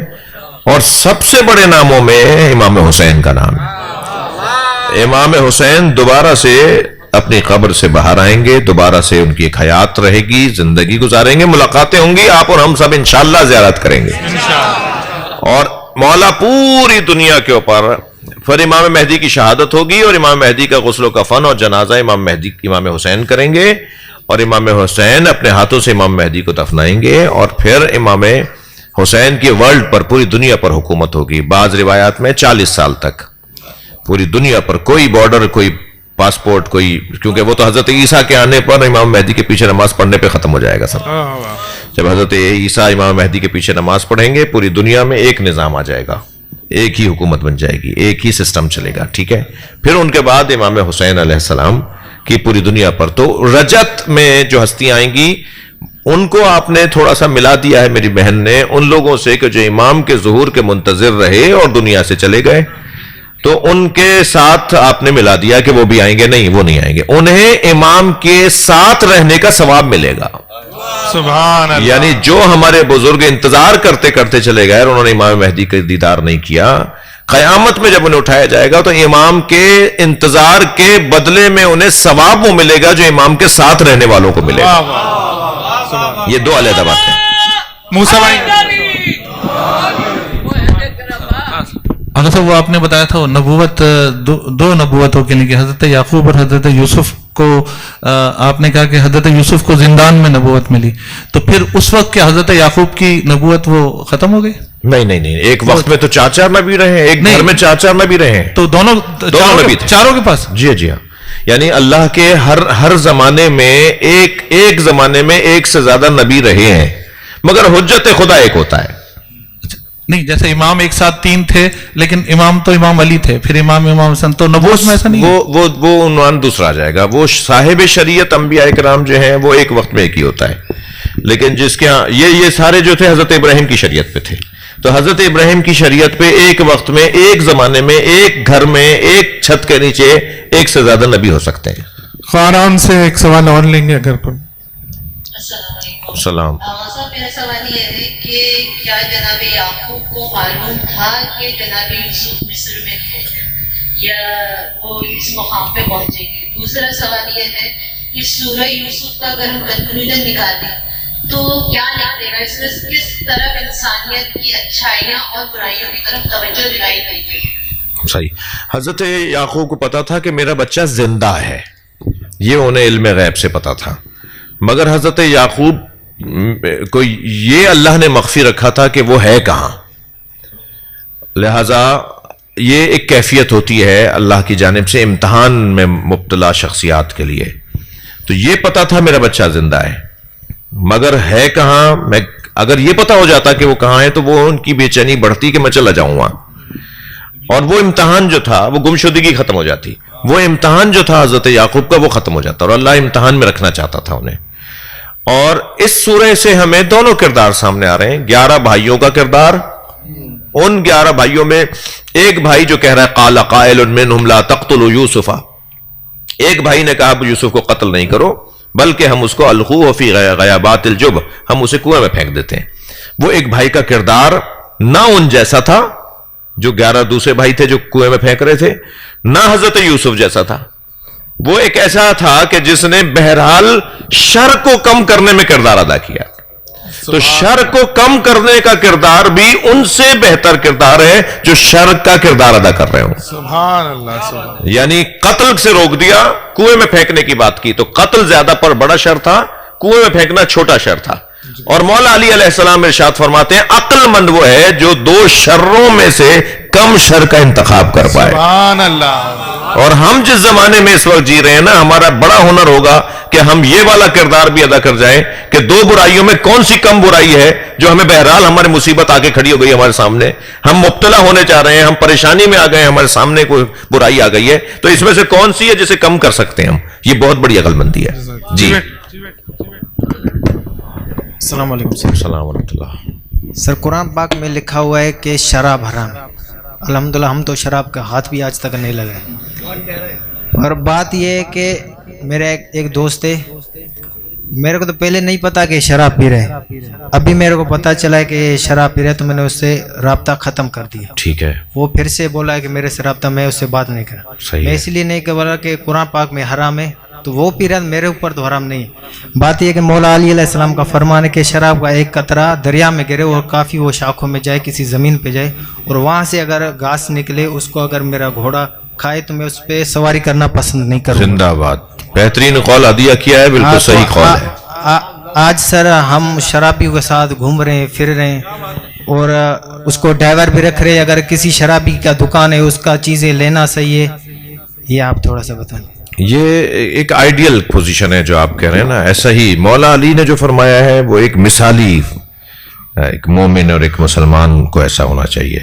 اور سب سے بڑے ناموں میں امام حسین کا نام ہے. امام حسین دوبارہ سے اپنی قبر سے باہر آئیں گے, دوبارہ سے ان کی ایک حیات رہے گی, زندگی گزاریں گے, ملاقاتیں ہوں گی, آپ اور ہم سب انشاءاللہ زیارت کریں گے. اور مولا پوری دنیا کے اوپر پھر امام مہدی کی شہادت ہوگی, اور امام مہدی کا غسل و کفن اور جنازہ امام حسین کریں گے, اور امام حسین اپنے ہاتھوں سے امام مہدی کو دفنائیں گے, اور پھر امام حسین کی ورلڈ پر, پوری دنیا پر حکومت ہوگی. بعض روایات میں 40 سال تک پوری دنیا پر کوئی بارڈر, کوئی پاسپورٹ, کوئی, کیونکہ وہ تو حضرت عیسیٰ کے آنے پر امام مہدی کے پیچھے نماز پڑھنے پہ ختم ہو جائے گا سب. جب حضرت عیسیٰ امام مہدی کے پیچھے نماز پڑھیں گے, پوری دنیا میں ایک نظام آ جائے گا, ایک ہی حکومت بن جائے گی, ایک ہی سسٹم چلے گا. ٹھیک ہے. پھر ان کے بعد امام حسین علیہ السلام کی پوری دنیا پر. تو رجعت میں جو ہستیاں آئیں گی ان کو آپ نے تھوڑا سا ملا دیا ہے میری بہن نے ان لوگوں سے کہ جو امام کے ظہور کے منتظر رہے اور دنیا سے چلے گئے, تو ان کے ساتھ آپ نے ملا دیا کہ وہ بھی آئیں گے. نہیں, وہ نہیں آئیں گے. انہیں امام کے ساتھ رہنے کا ثواب ملے گا. سبحان اللہ. یعنی جو ہمارے بزرگ انتظار کرتے کرتے چلے گئے اور انہوں نے امام مہدی کا دیدار نہیں کیا, قیامت میں جب انہیں اٹھایا جائے گا تو امام کے انتظار کے بدلے میں انہیں ثواب وہ ملے گا جو امام کے ساتھ رہنے والوں کو ملے گا. یہ دو علیحدہ باتیں ہیں. موسیٰ بھائی, اگر صاحب وہ آپ نے بتایا تھا نبوت دو نبوتوں کے لیے, حضرت یعقوب اور حضرت یوسف کو آپ نے کہا کہ حضرت یوسف کو زندان میں نبوت ملی, تو پھر اس وقت کیا حضرت یعقوب کی نبوت وہ ختم ہو گئی؟ نہیں, ایک وقت میں تو چار نبی رہے ہیں, ایک گھر میں چار نبی رہے ہیں, تو دونوں نبی تھے چاروں کے پاس. جی ہاں. یعنی اللہ کے ہر زمانے میں ایک زمانے میں ایک سے زیادہ نبی رہے ہیں, مگر حجت خدا ایک ہوتا ہے. نہیں جیسے امام ایک ساتھ 3 تھے لیکن امام تو امام علی تھے، پھر امام حسن، تو نبوت میں ایسا نہیں ہے؟ وہ عنوان دوسرا آ جائے گا. وہ صاحب شریعت انبیاء کرام جو ہیں وہ ایک وقت میں ایک ہی ہوتا ہے، لیکن جس کے ہاں یہ سارے جو تھے حضرت ابراہیم کی شریعت پہ تھے، تو حضرت ابراہیم کی شریعت پہ ایک وقت میں، ایک زمانے میں، ایک گھر میں، ایک چھت کے نیچے ایک سے زیادہ نبی ہو سکتے ہیں. خاران سے ایک سوال اور لیں گے اگر کوئی. السلام. صاحب میرا سوال یہ ہے کہ کیا جناب یعقوب کو معلوم تھا کہ جناب یوسف مصر میں تھے یا وہ اس مقام پہ پہنچیں گے؟ دوسرا سوال یہ ہے کہ سورہ یوسف کا اگر ہم کنکلوژن نکالیں تو کیا نکلے گا؟ اس میں کس طرح انسانیت کی اچھائیاں اور برائیوں کی طرف توجہ دلائی گئی ہے؟ صحیح. حضرت یعقوب کو پتا تھا کہ میرا بچہ زندہ ہے، یہ انہیں علم غیب سے پتا تھا، مگر حضرت یعقوب کو یہ اللہ نے مخفی رکھا تھا کہ وہ ہے کہاں. لہذا یہ ایک کیفیت ہوتی ہے اللہ کی جانب سے امتحان میں مبتلا شخصیات کے لیے. تو یہ پتا تھا میرا بچہ زندہ ہے، مگر ہے کہاں. میں اگر یہ پتا ہو جاتا کہ وہ کہاں ہے تو وہ ان کی بے چینی بڑھتی کہ میں چلا جاؤں گا، اور وہ امتحان جو تھا وہ گمشدگی ختم ہو جاتی. وہ امتحان جو تھا حضرت یعقوب کا وہ ختم ہو جاتا، اور اللہ امتحان میں رکھنا چاہتا تھا انہیں. اور اس سورہ سے ہمیں دونوں کردار سامنے آ رہے ہیں. 11 بھائیوں کا کردار، ان 11 بھائیوں میں ایک بھائی جو کہہ رہا ہے قال قائل منہم لا تقتلوا یوسف، ایک بھائی نے کہا یوسف کو قتل نہیں کرو بلکہ ہم اس کو القوہ فی غیابات الجب، ہم اسے کنویں میں پھینک دیتے ہیں. وہ ایک بھائی کا کردار نہ ان جیسا تھا جو 11 دوسرے بھائی تھے جو کنویں میں پھینک رہے تھے، نہ حضرت یوسف جیسا تھا. وہ ایک ایسا تھا کہ جس نے بہرحال شر کو کم کرنے میں کردار ادا کیا. تو شر کو کم کرنے کا کردار بھی ان سے بہتر کردار ہے جو شر کا کردار ادا کر رہے ہوں. سبحان اللہ. سبحان. یعنی قتل سے روک دیا، کنویں میں پھینکنے کی بات کی. تو قتل زیادہ پر بڑا شر تھا، کنویں میں پھینکنا چھوٹا شر تھا. اور مولا علی علیہ السلام ارشاد فرماتے ہیں عقل مند وہ ہے جو 2 شروں میں سے کم شر کا انتخاب کر پائے. سبحان اللہ. اور ہم جس زمانے میں اس وقت جی رہے ہیں نا، ہمارا بڑا ہنر ہوگا کہ ہم یہ والا کردار بھی ادا کر جائیں کہ 2 برائیوں میں کون سی کم برائی ہے جو ہمیں بہرحال ہماری مصیبت آ کے کھڑی ہو گئی ہمارے سامنے، ہم مبتلا ہونے چاہ رہے ہیں، ہم پریشانی میں آ گئے، ہمارے سامنے کوئی برائی آ گئی ہے، تو اس میں سے کون سی ہے جسے کم کر سکتے ہیں ہم. یہ بہت بڑی عقل مندی ہے. جی. السلام علیکم سر. السلام ورحمۃ اللہ. سر قرآن پاک میں لکھا ہوا ہے کہ شراب حرام ہے. الحمدللہ ہم تو شراب کا ہاتھ بھی آج تک نہیں لگائے. اور بات یہ ہے کہ میرا ایک دوست ہے، میرے کو تو پہلے نہیں پتا کہ شراب پی رہے، ابھی میرے کو پتا چلا ہے کہ شراب پی رہے تو میں نے اس سے رابطہ ختم کر دیا. ٹھیک ہے. وہ پھر سے بولا ہے کہ میرے سے رابطہ، میں اس سے بات نہیں کرا. میں اس لیے نہیں کہ بولا کہ قرآن پاک میں حرام ہے تو وہ پی رہا، میرے اوپر تو حرام نہیں. بات یہ کہ مولا علی علیہ السلام کا فرمان ہے کہ شراب کا ایک قطرہ دریا میں گرے اور کافی وہ شاخوں میں جائے، کسی زمین پہ جائے، اور وہاں سے اگر گھاس نکلے اس کو اگر میرا گھوڑا کھائے تو میں اس پہ سواری کرنا پسند نہیں کروں. زندہ باد. بہترین قول عدیہ کیا ہے، بالکل صحیح قول ہے. آج سر ہم شرابیوں کے ساتھ گھوم رہے ہیں، پھر رہے ہیں، اور اس کو ڈرائیور بھی رکھ رہے ہیں. اگر کسی شرابی کا دکان ہے اس کا چیزیں لینا صحیح ہے؟ یہ آپ تھوڑا سا بتائیں. یہ ایک آئیڈیل پوزیشن ہے جو آپ کہہ رہے ہیں نا. ایسا ہی مولا علی نے جو فرمایا ہے وہ ایک مثالی، ایک مومن اور ایک مسلمان کو ایسا ہونا چاہیے.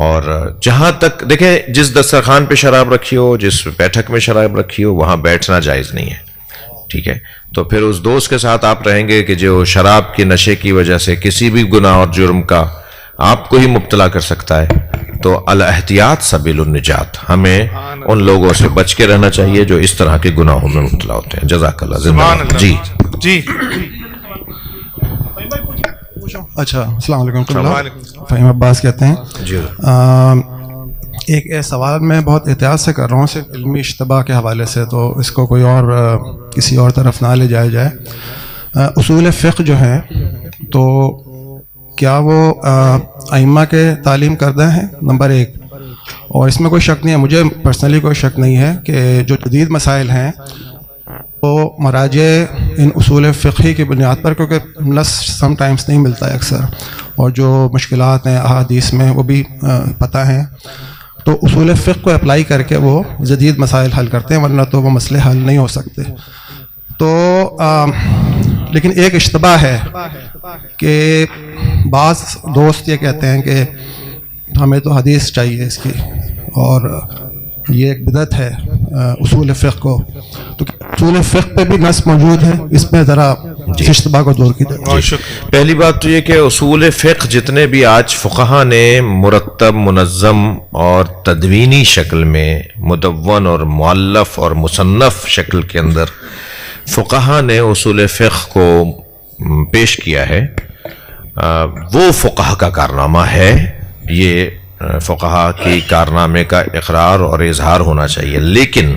اور جہاں تک دیکھیں، جس دسترخوان پہ شراب رکھی ہو، جس بیٹھک میں شراب رکھی ہو، وہاں بیٹھنا جائز نہیں ہے. ٹھیک ہے. تو پھر اس دوست کے ساتھ آپ رہیں گے کہ جو شراب کے نشے کی وجہ سے کسی بھی گناہ اور جرم کا آپ کو ہی مبتلا کر سکتا ہے، تو الاحتیاط سبیل النجات. ہمیں ان لوگوں سے بچ کے رہنا چاہیے جو اس طرح کے گناہوں میں مبتلا ہوتے ہیں. جزاک اللہ. زندہ. جی جی. اچھا، السلام علیکم. فہیم عباس کہتے ہیں. جی. ایک سوال میں بہت احتیاط سے کر رہا ہوں، صرف علمی اشتباہ کے حوالے سے، تو اس کو کوئی اور کسی اور طرف نہ لے جایا جائے. اصول فقہ جو ہیں تو کیا وہ ائمہ کے تعلیم کردہ ہیں؟ نمبر 1. اور اس میں کوئی شک نہیں ہے، مجھے پرسنلی کوئی شک نہیں ہے کہ جو جدید مسائل ہیں وہ مراجع ان اصول فقہی کی بنیاد پر، کیونکہ نص سم ٹائمز نہیں ملتا ہے اکثر، اور جو مشکلات ہیں احادیث میں وہ بھی پتہ ہیں، تو اصول فقہ کو اپلائی کر کے وہ جدید مسائل حل کرتے ہیں، ورنہ تو وہ مسئلے حل نہیں ہو سکتے. تو لیکن ایک اشتباہ ہے کہ بعض دوست یہ کہتے ہیں کہ ہمیں تو حدیث چاہیے اس کی، اور یہ ایک بدعت ہے اصول فقہ کو، تو اصول فقہ پہ بھی نص موجود ہے، اس میں ذرا اشتباہ کو دور کیجیے۔ پہلی بات تو یہ کہ اصول فقہ جتنے بھی آج فقہا نے مرتب، منظم اور تدوینی شکل میں، مدون اور مؤلف اور مصنف شکل کے اندر فقہا نے اصول فقہ کو پیش کیا ہے، وہ فقہا کا کارنامہ ہے۔ یہ فقہا کی کارنامے کا اقرار اور اظہار ہونا چاہیے، لیکن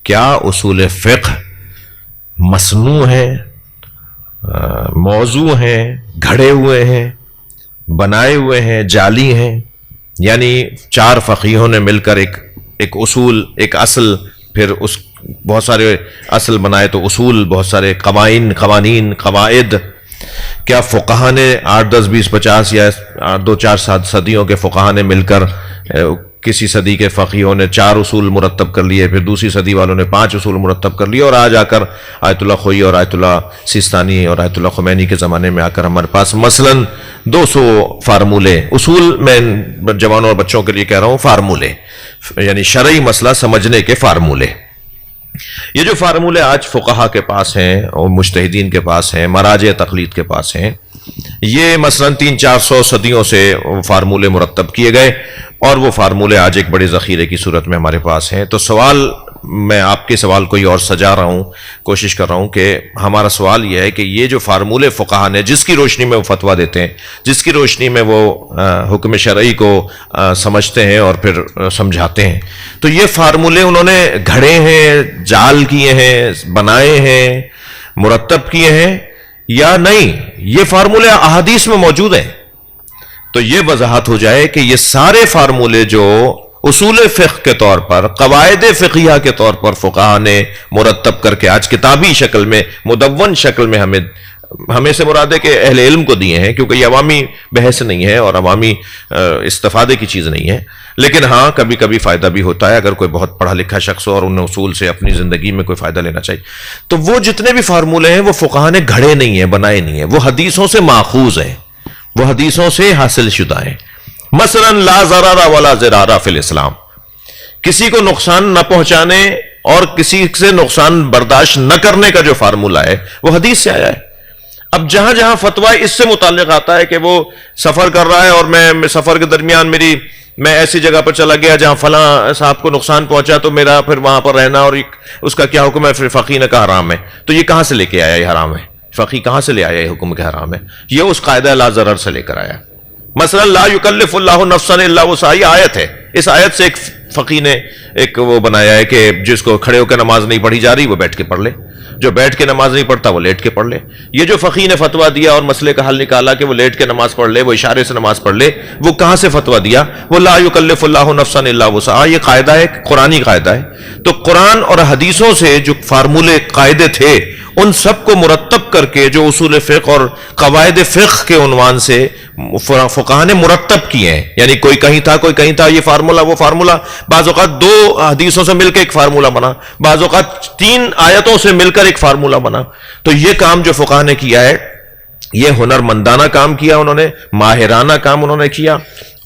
کیا اصول فقہ مصنوع ہیں، موضوع ہیں، گھڑے ہوئے ہیں، بنائے ہوئے ہیں، جعلی ہیں؟ یعنی چار فقیہوں نے مل کر ایک اصول، ایک اصل، پھر اس بہت سارے اصل بنائے تو اصول، بہت سارے قوانین، قواعد۔ کیا فقہا نے 8، 10، 20، 50 یا 2-4 صدیوں کے فقہا نے مل کر، کسی صدی کے فقیہوں نے 4 اصول مرتب کر لیے، پھر دوسری صدی والوں نے 5 اصول مرتب کر لیے، اور آج آ کر آیت اللہ خوئی اور آیت اللہ سیستانی اور آیت اللہ خمینی کے زمانے میں آ کر ہمارے پاس مثلاً 200 فارمولے، اصول میں جوانوں اور بچوں کے لیے کہہ رہا ہوں، فارمولے یعنی شرعی مسئلہ سمجھنے کے فارمولے۔ یہ جو فارمولے آج فقہا کے پاس ہیں اور مجتہدین کے پاس ہیں، مراجع تقلید کے پاس ہیں، یہ مثلاً 300-400 صدیوں سے فارمولے مرتب کیے گئے، اور وہ فارمولے آج ایک بڑے ذخیرے کی صورت میں ہمارے پاس ہیں۔ تو سوال، میں آپ کے سوال کوئی اور سجا رہا ہوں، کوشش کر رہا ہوں کہ ہمارا سوال یہ ہے کہ یہ جو فارمولے فقہا نے، جس کی روشنی میں وہ فتویٰ دیتے ہیں، جس کی روشنی میں وہ حکم شرعی کو سمجھتے ہیں اور پھر سمجھاتے ہیں، تو یہ فارمولے انہوں نے گھڑے ہیں، جعل کیے ہیں، بنائے ہیں، مرتب کیے ہیں یا نہیں؟ یہ فارمولے احادیث میں موجود ہیں۔ تو یہ وضاحت ہو جائے کہ یہ سارے فارمولے جو اصول فقہ کے طور پر، قواعد فقہیہ کے طور پر فقہا نے مرتب کر کے آج کتابی شکل میں، مدون شکل میں ہمیں سے مراد ہے کہ اہل علم کو دیے ہیں، کیونکہ یہ عوامی بحث نہیں ہے اور عوامی استفادے کی چیز نہیں ہے، لیکن ہاں کبھی کبھی فائدہ بھی ہوتا ہے اگر کوئی بہت پڑھا لکھا شخص ہو اور ان اصول سے اپنی زندگی میں کوئی فائدہ لینا چاہیے۔ تو وہ جتنے بھی فارمولے ہیں وہ فقہا نے گھڑے نہیں ہیں، بنائے نہیں ہیں، وہ حدیثوں سے ماخوذ ہیں، وہ حدیثوں سے حاصل شدہ ہیں۔ مثلا لا ضرر ولا ضرار فی الاسلام، کسی کو نقصان نہ پہنچانے اور کسی سے نقصان برداشت نہ کرنے کا جو فارمولہ ہے وہ حدیث سے آیا ہے۔ اب جہاں جہاں فتویٰ اس سے متعلق آتا ہے کہ وہ سفر کر رہا ہے اور میں سفر کے درمیان میں ایسی جگہ پر چلا گیا جہاں فلاں صاحب کو نقصان پہنچا، تو میرا پھر وہاں پر رہنا اور اس کا کیا حکم ہے؟ پھر فقیہ نے کہا حرام ہے، تو یہ کہاں سے لے کے آیا؟ یہ حرام ہے، فقیہ کہاں سے لے آیا یہ حکم کہ حرام ہے؟ یہ اس قاعدہ لا ضرر سے لے کر آیا۔ مثلا لا یکلف اللہ نفسا الا وسعها آیت ہے، اس آیت سے ایک فقیہ نے ایک وہ بنایا ہے کہ جس کو کھڑے ہو کے نماز نہیں پڑھی جا رہی وہ بیٹھ کے پڑھ لے، جو بیٹھ کے نماز نہیں پڑھتا وہ لیٹ کے پڑھ لے۔ یہ جو فقیہ نے فتویٰ دیا اور مسئلے کا حل نکالا کہ وہ لیٹ کے نماز پڑھ لے، وہ اشارے سے نماز پڑھ لے، وہ کہاں سے فتویٰ دیا؟ وہ لا یکلف اللہ نفسا الا وسعها، یہ قاعدہ ہے، قرآنی قاعدہ ہے۔ تو قرآن اور حدیثوں سے جو فارمولے قاعدے تھے ان سب کو مرتب کر کے جو اصول فقہ اور قواعد فقہ کے عنوان سے فقہا نے مرتب کیے ہیں، یعنی کوئی کہیں تھا کوئی کہیں تھا، یہ فارمولہ وہ فارمولہ، بعض اوقات 2 حدیثوں سے مل کے ایک فارمولہ بنا، بعض اوقات 3 آیتوں سے مل کر ایک فارمولہ بنا۔ تو یہ کام جو فقہا نے کیا ہے، یہ ہنرمندانہ کام کیا انہوں نے، ماہرانہ کام انہوں نے کیا،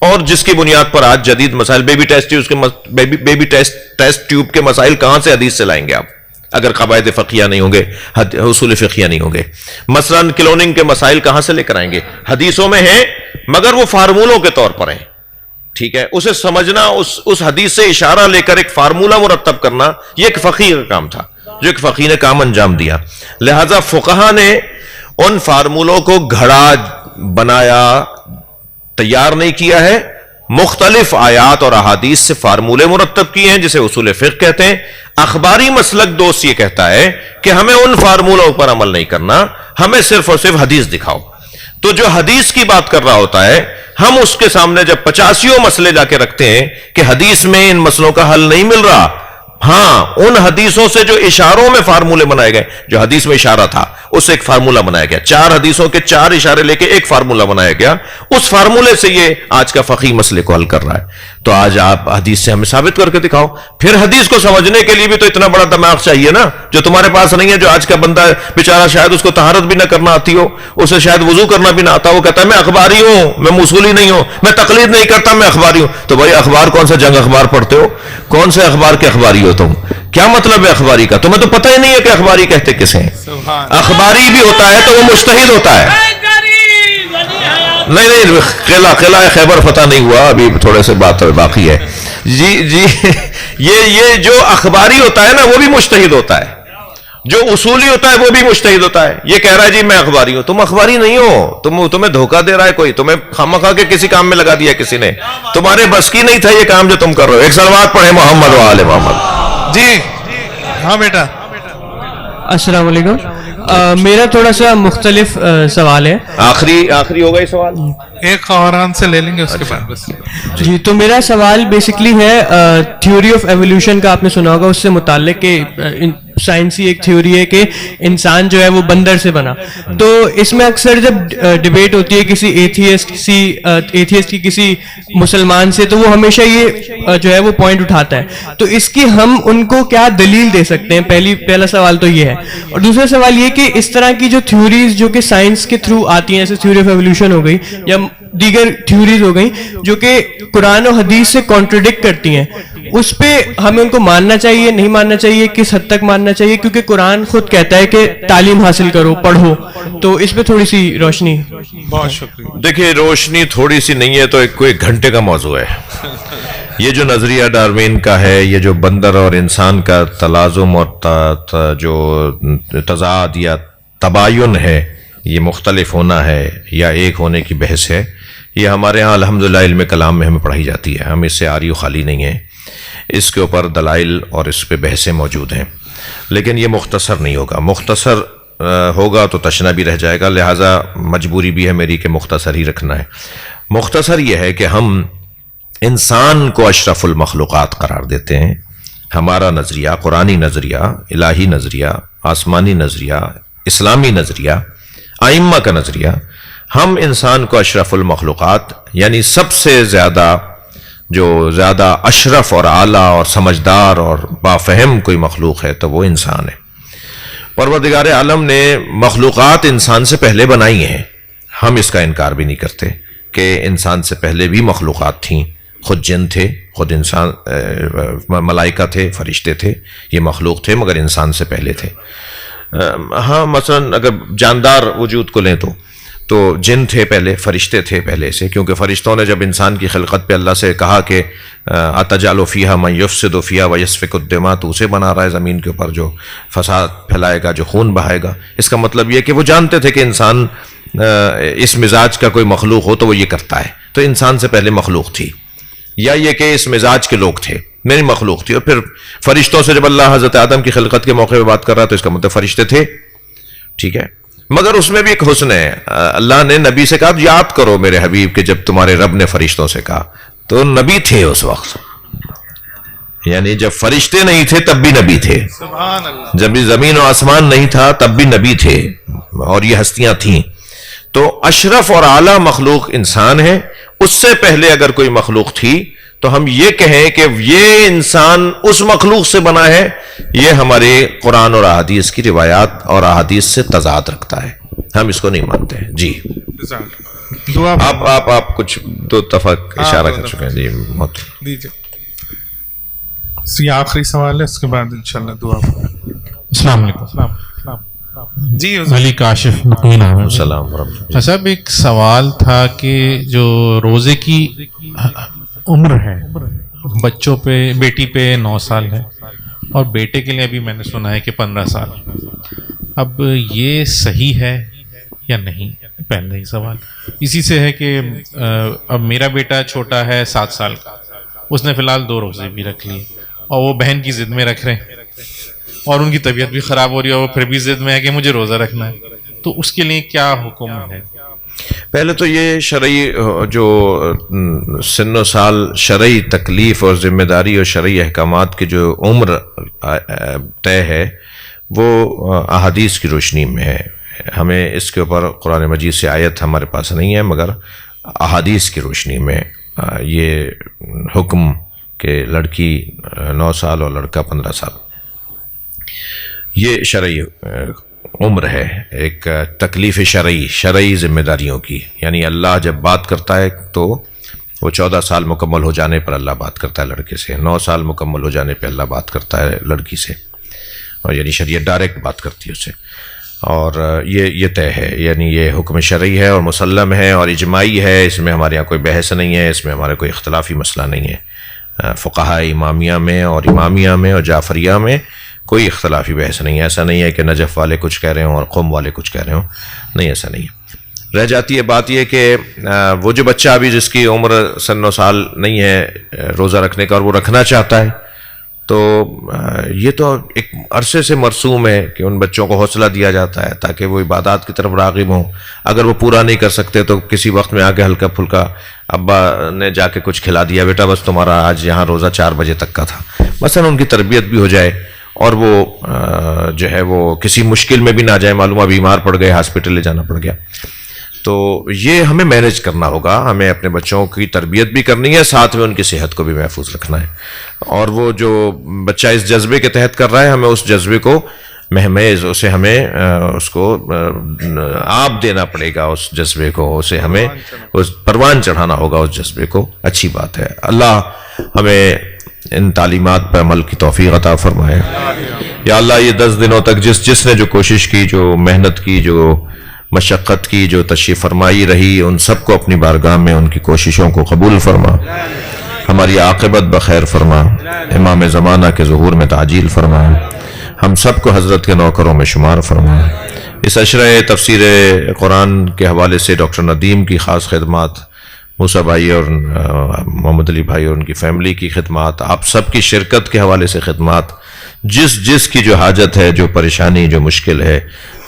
اور جس کی بنیاد پر آج جدید مسائل، بیبی ٹیسٹ ٹیوب کے مسائل کہاں سے حدیث سے لائیں گے آپ اگر قواعد فقہیہ نہیں ہوں گے، اصول فقہیہ نہیں ہوں گے؟ مثلا کلوننگ کے مسائل کہاں سے لے کر آئیں گے؟ حدیثوں میں ہیں مگر وہ فارمولوں کے طور پر ہیں، ٹھیک ہے؟ اسے سمجھنا، اس حدیث سے اشارہ لے کر ایک فارمولہ مرتب کرنا، یہ ایک فقیہ کا کام تھا جو ایک فقیہ نے کام انجام دیا۔ لہذا فقہا نے ان فارمولوں کو گھڑا، بنایا، تیار نہیں کیا ہے، مختلف آیات اور احادیث سے فارمولے مرتب کیے ہیں جسے اصول فقہ کہتے ہیں۔ اخباری مسلک دوست یہ کہتا ہے کہ ہمیں ان فارمولوں پر عمل نہیں کرنا، ہمیں صرف اور صرف حدیث دکھاؤ۔ تو جو حدیث کی بات کر رہا ہوتا ہے، ہم اس کے سامنے جب 85 مسئلے جا کے رکھتے ہیں کہ حدیث میں ان مسئلوں کا حل نہیں مل رہا، ہاں ان حدیثوں سے جو اشاروں میں فارمولے بنائے گئے, جو حدیث میں اشارہ تھا اس سے ایک فارمولہ بنایا گیا, 4 حدیثوں کے 4 اشارے لے کے ایک فارمولہ بنایا گیا, اس فارمولے سے یہ آج کا فقیہ مسئلے کو حل کر رہا ہے. تو آج آپ حدیث سے ہمیں ثابت کر کے دکھاؤ. پھر حدیث کو سمجھنے کے لیے بھی تو اتنا بڑا دماغ چاہیے نا, جو تمہارے پاس نہیں ہے. جو آج کا بندہ بیچارہ شاید اس کو طہارت بھی نہ کرنا آتی ہو, اسے شاید وضو کرنا بھی نہ آتا, وہ کہتا ہے میں اخباری ہوں, میں موصولی نہیں ہوں, میں تقلید نہیں کرتا, میں اخباری ہوں. تو بھائی اخبار کون سا جنگ اخبار پڑھتے ہو, کون سے اخبار کے اخباری ہو تم, کیا مطلب ہے اخباری کا؟ تمہیں تو پتہ ہی نہیں ہے کہ اخباری کہتے کسے ہیں. اخباری بھی ہوتا ہے تو وہ مجتہد ہوتا ہے. نہیں قلعہ خیبر فتح نہیں ہوا, ابھی تھوڑے سے بات باقی ہے. جی یہ جو اخباری ہوتا ہے نا وہ بھی مجتہد ہوتا ہے, جو اصولی ہوتا ہے وہ بھی مجتہد ہوتا ہے. یہ کہہ رہا ہے جی میں اخباری ہوں, تم اخباری نہیں ہو, تمہیں دھوکہ دے رہا ہے کوئی, تمہیں خامخواہ کے کسی کام میں لگا دیا کسی نے, تمہارے بس کی نہیں تھا یہ کام جو تم کر رہے ہو. ایک صلوات پڑھے محمد و آل محمد. جی ہاں بیٹا. السلام علیکم. میرا تھوڑا سا مختلف سوال ہے. آخری ہوگا یہ سوال, ایک خوران سے لے لیں گے اس کے بعد بس. جی تو میرا سوال بیسکلی ہے تھیوری آف ایولیوشن کا, آپ نے سنا ہوگا, اس سے متعلق کہ سائنسی ایک تھیوری ہے کہ انسان جو ہے وہ بندر سے بنا. تو اس میں اکثر جب ڈیبیٹ ہوتی ہے کسی ایتھیسٹ کی کسی مسلمان سے, تو وہ ہمیشہ یہ جو ہے وہ پوائنٹ اٹھاتا ہے. تو اس کی ہم ان کو کیا دلیل دے سکتے ہیں؟ پہلا سوال تو یہ ہے. اور دوسرا سوال یہ کہ اس طرح کی جو تھیوریز جو کہ سائنس کے تھرو آتی ہیں, جیسے تھیوری آف ایولیوشن ہو گئی یا دیگر تھیوریز ہو گئی جو کہ قرآن و حدیث سے کانٹرڈکٹ کرتی ہیں, اس پہ ہمیں ان کو ماننا چاہیے, نہیں ماننا چاہیے, کس حد تک ماننا چاہیے؟ کیونکہ قرآن خود کہتا ہے کہ تعلیم حاصل کرو, پڑھو. تو اس پہ تھوڑی سی روشنی. بہت شکریہ. دیکھیے روشنی تھوڑی سی نہیں ہے تو ایک گھنٹے کا موضوع ہے. یہ جو نظریہ ڈارون کا ہے, یہ جو بندر اور انسان کا تلازم اور جو تضاد یا تباین ہے, یہ مختلف ہونا ہے یا ایک ہونے کی بحث ہے, یہ ہمارے ہاں الحمدللہ علم کلام میں ہمیں پڑھائی جاتی ہے. ہم اس سے عاری و خالی نہیں ہیں, اس کے اوپر دلائل اور اس پہ بحثیں موجود ہیں. لیکن یہ مختصر نہیں ہوگا. مختصر ہوگا تو تشنہ بھی رہ جائے گا, لہٰذا مجبوری بھی ہے میری کہ مختصر ہی رکھنا ہے. مختصر یہ ہے کہ ہم انسان کو اشرف المخلوقات قرار دیتے ہیں. ہمارا نظریہ, قرآنی نظریہ, الہی نظریہ, آسمانی نظریہ, اسلامی نظریہ, ائمہ کا نظریہ, ہم انسان کو اشرف المخلوقات یعنی سب سے زیادہ اشرف اور اعلیٰ اور سمجھدار اور بافہم کوئی مخلوق ہے تو وہ انسان ہے. پروردگار عالم نے مخلوقات انسان سے پہلے بنائی ہیں, ہم اس کا انکار بھی نہیں کرتے کہ انسان سے پہلے بھی مخلوقات تھیں. خود جن تھے, خود انسان, ملائکہ تھے, فرشتے تھے, یہ مخلوق تھے مگر انسان سے پہلے تھے. ہاں مثلا اگر جاندار وجود کو لیں تو جن تھے پہلے, فرشتے تھے پہلے سے, کیونکہ فرشتوں نے جب انسان کی خلقت پہ اللہ سے کہا کہ اتجعل فیہا من یفسد فیہا ویسفک الدماء, تو اسے بنا رہا ہے زمین کے اوپر جو فساد پھیلائے گا, جو خون بہائے گا. اس کا مطلب یہ کہ وہ جانتے تھے کہ انسان اس مزاج کا کوئی مخلوق ہو تو وہ یہ کرتا ہے, تو انسان سے پہلے مخلوق تھی. یا یہ کہ اس مزاج کے لوگ تھے, میری مخلوق تھی. اور پھر فرشتوں سے جب اللہ حضرت آدم کی خلقت کے موقع پہ بات کر رہا تو اس کا مطلب فرشتے تھے, ٹھیک ہے. مگر اس میں بھی ایک حسن ہے. اللہ نے نبی سے کہا یاد کرو میرے حبیب کہ جب تمہارے رب نے فرشتوں سے کہا, تو نبی تھے اس وقت, یعنی جب فرشتے نہیں تھے تب بھی نبی تھے, جب بھی زمین و آسمان نہیں تھا تب بھی نبی تھے, اور یہ ہستیاں تھیں. تو اشرف اور اعلیٰ مخلوق انسان ہے. اس سے پہلے اگر کوئی مخلوق تھی تو ہم یہ کہیں کہ یہ انسان اس مخلوق سے بنا ہے, یہ ہمارے قرآن اور احادیث کی روایات اور احادیث سے تضاد رکھتا ہے, ہم اس کو نہیں مانتے ہیں. جی آپ کچھ 2 دفعہ اشارہ کر چکے ہیں. جی بہت دیجیے. یہ آخری سوال ہے, اس کے بعد انشاءاللہ دعا. السلام علیکم. جی علی کاشف مقین احمد. السلام ورحمۃ اللہ. صاحب ایک سوال تھا کہ جو روزے کی عمر ہے بچوں پہ, بیٹی پہ 9 سال ہے اور بیٹے کے لیے ابھی میں نے سنا ہے کہ 15 سال. اب یہ صحیح ہے یا نہیں؟ پہلا ہی سوال اسی سے ہے کہ اب میرا بیٹا چھوٹا ہے 7 سال کا, اس نے فی الحال 2 روزے بھی رکھ لیے اور وہ بہن کی ضد میں رکھ رہے ہیں اور ان کی طبیعت بھی خراب ہو رہی ہے, اور وہ پھر بھی ضد میں ہے کہ مجھے روزہ رکھنا ہے. تو اس کے لیے کیا حکم ہے؟ پہلے تو یہ شرعی جو سن و سال شرعی تکلیف اور ذمہ داری اور شرعی احکامات کی جو عمر طے ہے وہ احادیث کی روشنی میں ہے. ہمیں اس کے اوپر قرآن مجید سے آیت ہمارے پاس نہیں ہے، مگر احادیث کی روشنی میں یہ حکم کہ لڑکی 9 سال اور لڑکا 15 سال یہ شرعی عمر ہے، ایک تکلیف شرعی ذمہ داریوں کی. یعنی اللہ جب بات کرتا ہے تو وہ 14 سال مکمل ہو جانے پر اللہ بات کرتا ہے لڑکے سے، 9 سال مکمل ہو جانے پہ اللہ بات کرتا ہے لڑکی سے، اور یعنی شریعت ڈائریکٹ بات کرتی ہے اس سے. اور یہ طے ہے، یعنی یہ حکم شرعی ہے اور مسلم ہے اور اجماعی ہے، اس میں ہمارے یہاں کوئی بحث نہیں ہے، اس میں ہمارے کوئی اختلافی مسئلہ نہیں ہے. فقہاء امامیہ میں اور امامیہ میں اور جعفریہ میں کوئی اختلافی بحث نہیں ہے. ایسا نہیں ہے کہ نجف والے کچھ کہہ رہے ہوں اور قم والے کچھ کہہ رہے ہوں، نہیں ایسا نہیں ہے. رہ جاتی ہے بات یہ کہ وہ جو بچہ ابھی جس کی عمر سن و سال نہیں ہے روزہ رکھنے کا اور وہ رکھنا چاہتا ہے، تو یہ تو ایک عرصے سے مرسوم ہے کہ ان بچوں کو حوصلہ دیا جاتا ہے تاکہ وہ عبادات کی طرف راغب ہوں. اگر وہ پورا نہیں کر سکتے تو کسی وقت میں آ کے ہلکا پھلکا ابا نے جا کے کچھ کھلا دیا، بیٹا بس تمہارا آج یہاں روزہ 4 بجے تک کا تھا، مثلا ان کی تربیت بھی ہو جائے اور وہ جو ہے وہ کسی مشکل میں بھی نہ جائے، معلوم بیمار پڑ گئے ہاسپٹل لے جانا پڑ گیا. تو یہ ہمیں مینیج کرنا ہوگا، ہمیں اپنے بچوں کی تربیت بھی کرنی ہے، ساتھ میں ان کی صحت کو بھی محفوظ رکھنا ہے. اور وہ جو بچہ اس جذبے کے تحت کر رہا ہے ہمیں اس جذبے کو محمیز اسے ہمیں اس کو آپ دینا پڑے گا، اس جذبے کو اسے ہمیں اس پروان چڑھانا ہوگا اس جذبے کو. اچھی بات ہے. اللہ ہمیں ان تعلیمات پر عمل کی توفیق عطا فرمائے. یا اللہ یہ 10 دنوں تک جس نے جو کوشش کی، جو محنت کی، جو مشقت کی، جو تشریف فرمائی رہی، ان سب کو اپنی بارگاہ میں ان کی کوششوں کو قبول فرما، ہماری عاقبت بخیر فرما، امام زمانہ کے ظہور میں تعجیل فرما، ہم سب کو حضرت کے نوکروں میں شمار فرما. اس عشرہ تفسیر قرآن کے حوالے سے ڈاکٹر ندیم کی خاص خدمات، موسیٰ بھائی اور محمد علی بھائی اور ان کی فیملی کی خدمات، آپ سب کی شرکت کے حوالے سے خدمات، جس کی جو حاجت ہے، جو پریشانی، جو مشکل ہے،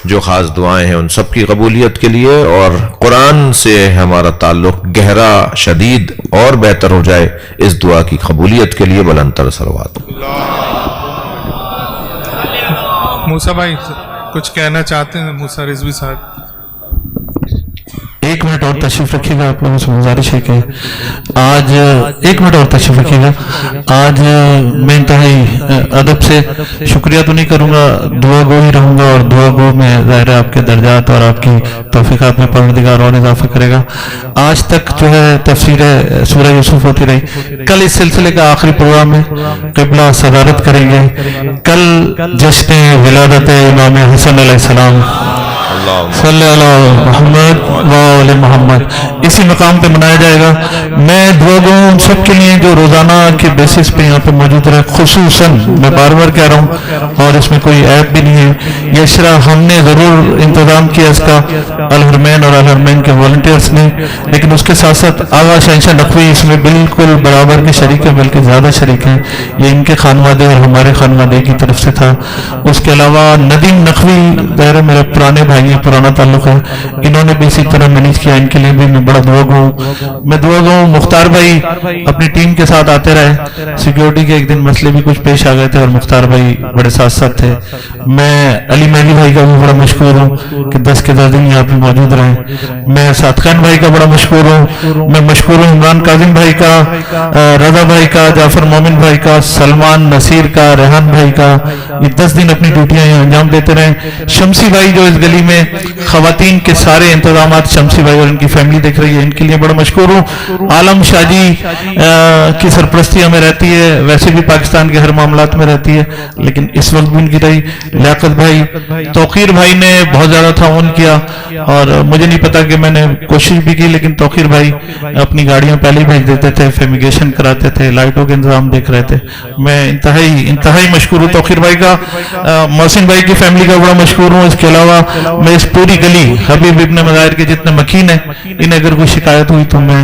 جو خاص دعائیں ہیں، ان سب کی قبولیت کے لیے اور قرآن سے ہمارا تعلق گہرا، شدید اور بہتر ہو جائے، اس دعا کی قبولیت کے لیے بلند تر صلوات. موسیٰ بھائی کچھ کہنا چاہتے ہیں؟ موسیٰ رضوی صاحب 1 منٹ اور تشریف رکھیے گا. آپ لوگوں سے گزارش ہے کہ آج 1 منٹ اور تشریف رکھیے گا. آج میں انتہائی ادب سے شکریہ تو نہیں کروں گا، دعا گو ہی رہوں گا، اور دعا گو میں ظاہر ہے آپ کے درجات اور آپ کی توفیقات میں پروردگار اور اضافہ کرے گا. آج تک جو ہے تفسیر سورہ یوسف ہوتی رہی. کل اس سلسلے کا آخری پروگرام ہے، قبلہ صدارت کریں گے. کل جشن ولادت امام حسن علیہ السلام صلی اللہ محمد و محمد اسی مقام پہ منایا جائے گا. میں دعا گو ان سب کے لیے جو روزانہ کے بیسس پہ یہاں پہ موجود رہے، خصوصاً میں بار بار کہہ رہا ہوں اور اس میں کوئی عیب بھی نہیں ہے، یہ اشرا ہم نے ضرور انتظام کیا اس کا، الحرمین اور الحرمین کے والنٹیئرس نے، لیکن اس کے ساتھ ساتھ آغا شہنشاہ نقوی اس میں بالکل برابر کے شریک ہیں، بلکہ زیادہ شریک ہیں. یہ ان کے خانوادے اور ہمارے خانوادے کی طرف سے تھا. اس کے علاوہ ندیم نقوی ظاہر میرے پرانے بھائی ہیں، پرانا تعلق ہے، انہوں نے بھی اسی طرح مینیج کیا. ان کے لیے بھی میں بڑا دعا گو ہوں. میں دعا گو ہوں مختار بھائی اپنی ٹیم کے ساتھ آتے رہے، سیکیورٹی کے ایک دن مسئلے بھی کچھ پیش آ گئے تھے اور مختار بھائی بڑے ساتھ ساتھ تھے. میں علی مہدی بھائی کا بھی بڑا مشکور ہوں کہ 10 کے 10 دن یہاں پہ موجود رہے. میں سعد خان بھائی کا بڑا مشکور ہوں. میں مشکور ہوں عمران کاظم بھائی کا، رضا بھائی کا، جعفر مومن بھائی کا، سلمان نصیر کا، ریحان بھائی کا. یہ 10 دن اپنی ڈیوٹیاں یہاں انجام دیتے رہے. شمسی بھائی جو اس گلی میں خواتین کے سارے انتظامات شمسی بھائی اور ان کی فیملی دیکھ رہی ہے، ان کے لیے بڑا مشکور ہوں. عالم شاہ جی کی سرپرستی ہمیں رہتی ہے، ویسے بھی پاکستان کے ہر معاملات میں رہتی ہے، لیکن اس وقت بھی ان کی رہی. لیاقت بھائی، توقیر بھائی نے بہت زیادہ تعاون کیا اور مجھے نہیں پتا کہ میں نے کوشش بھی کی، لیکن توقیر بھائی اپنی گاڑیاں پہلے ہی بھیج دیتے تھے، فیمیگیشن کراتے تھے، لائٹوں کے انتظام دیکھ رہے تھے. میں انتہائی مشکور ہوں توقیر بھائی کا. محسن بھائی کی فیملی کا بڑا مشکور ہوں. اس کے علاوہ میں اس پوری گلی حبیب ابن مظاہر کے جتنے مکین ہیں، انہیں اگر کوئی شکایت ہوئی تو میں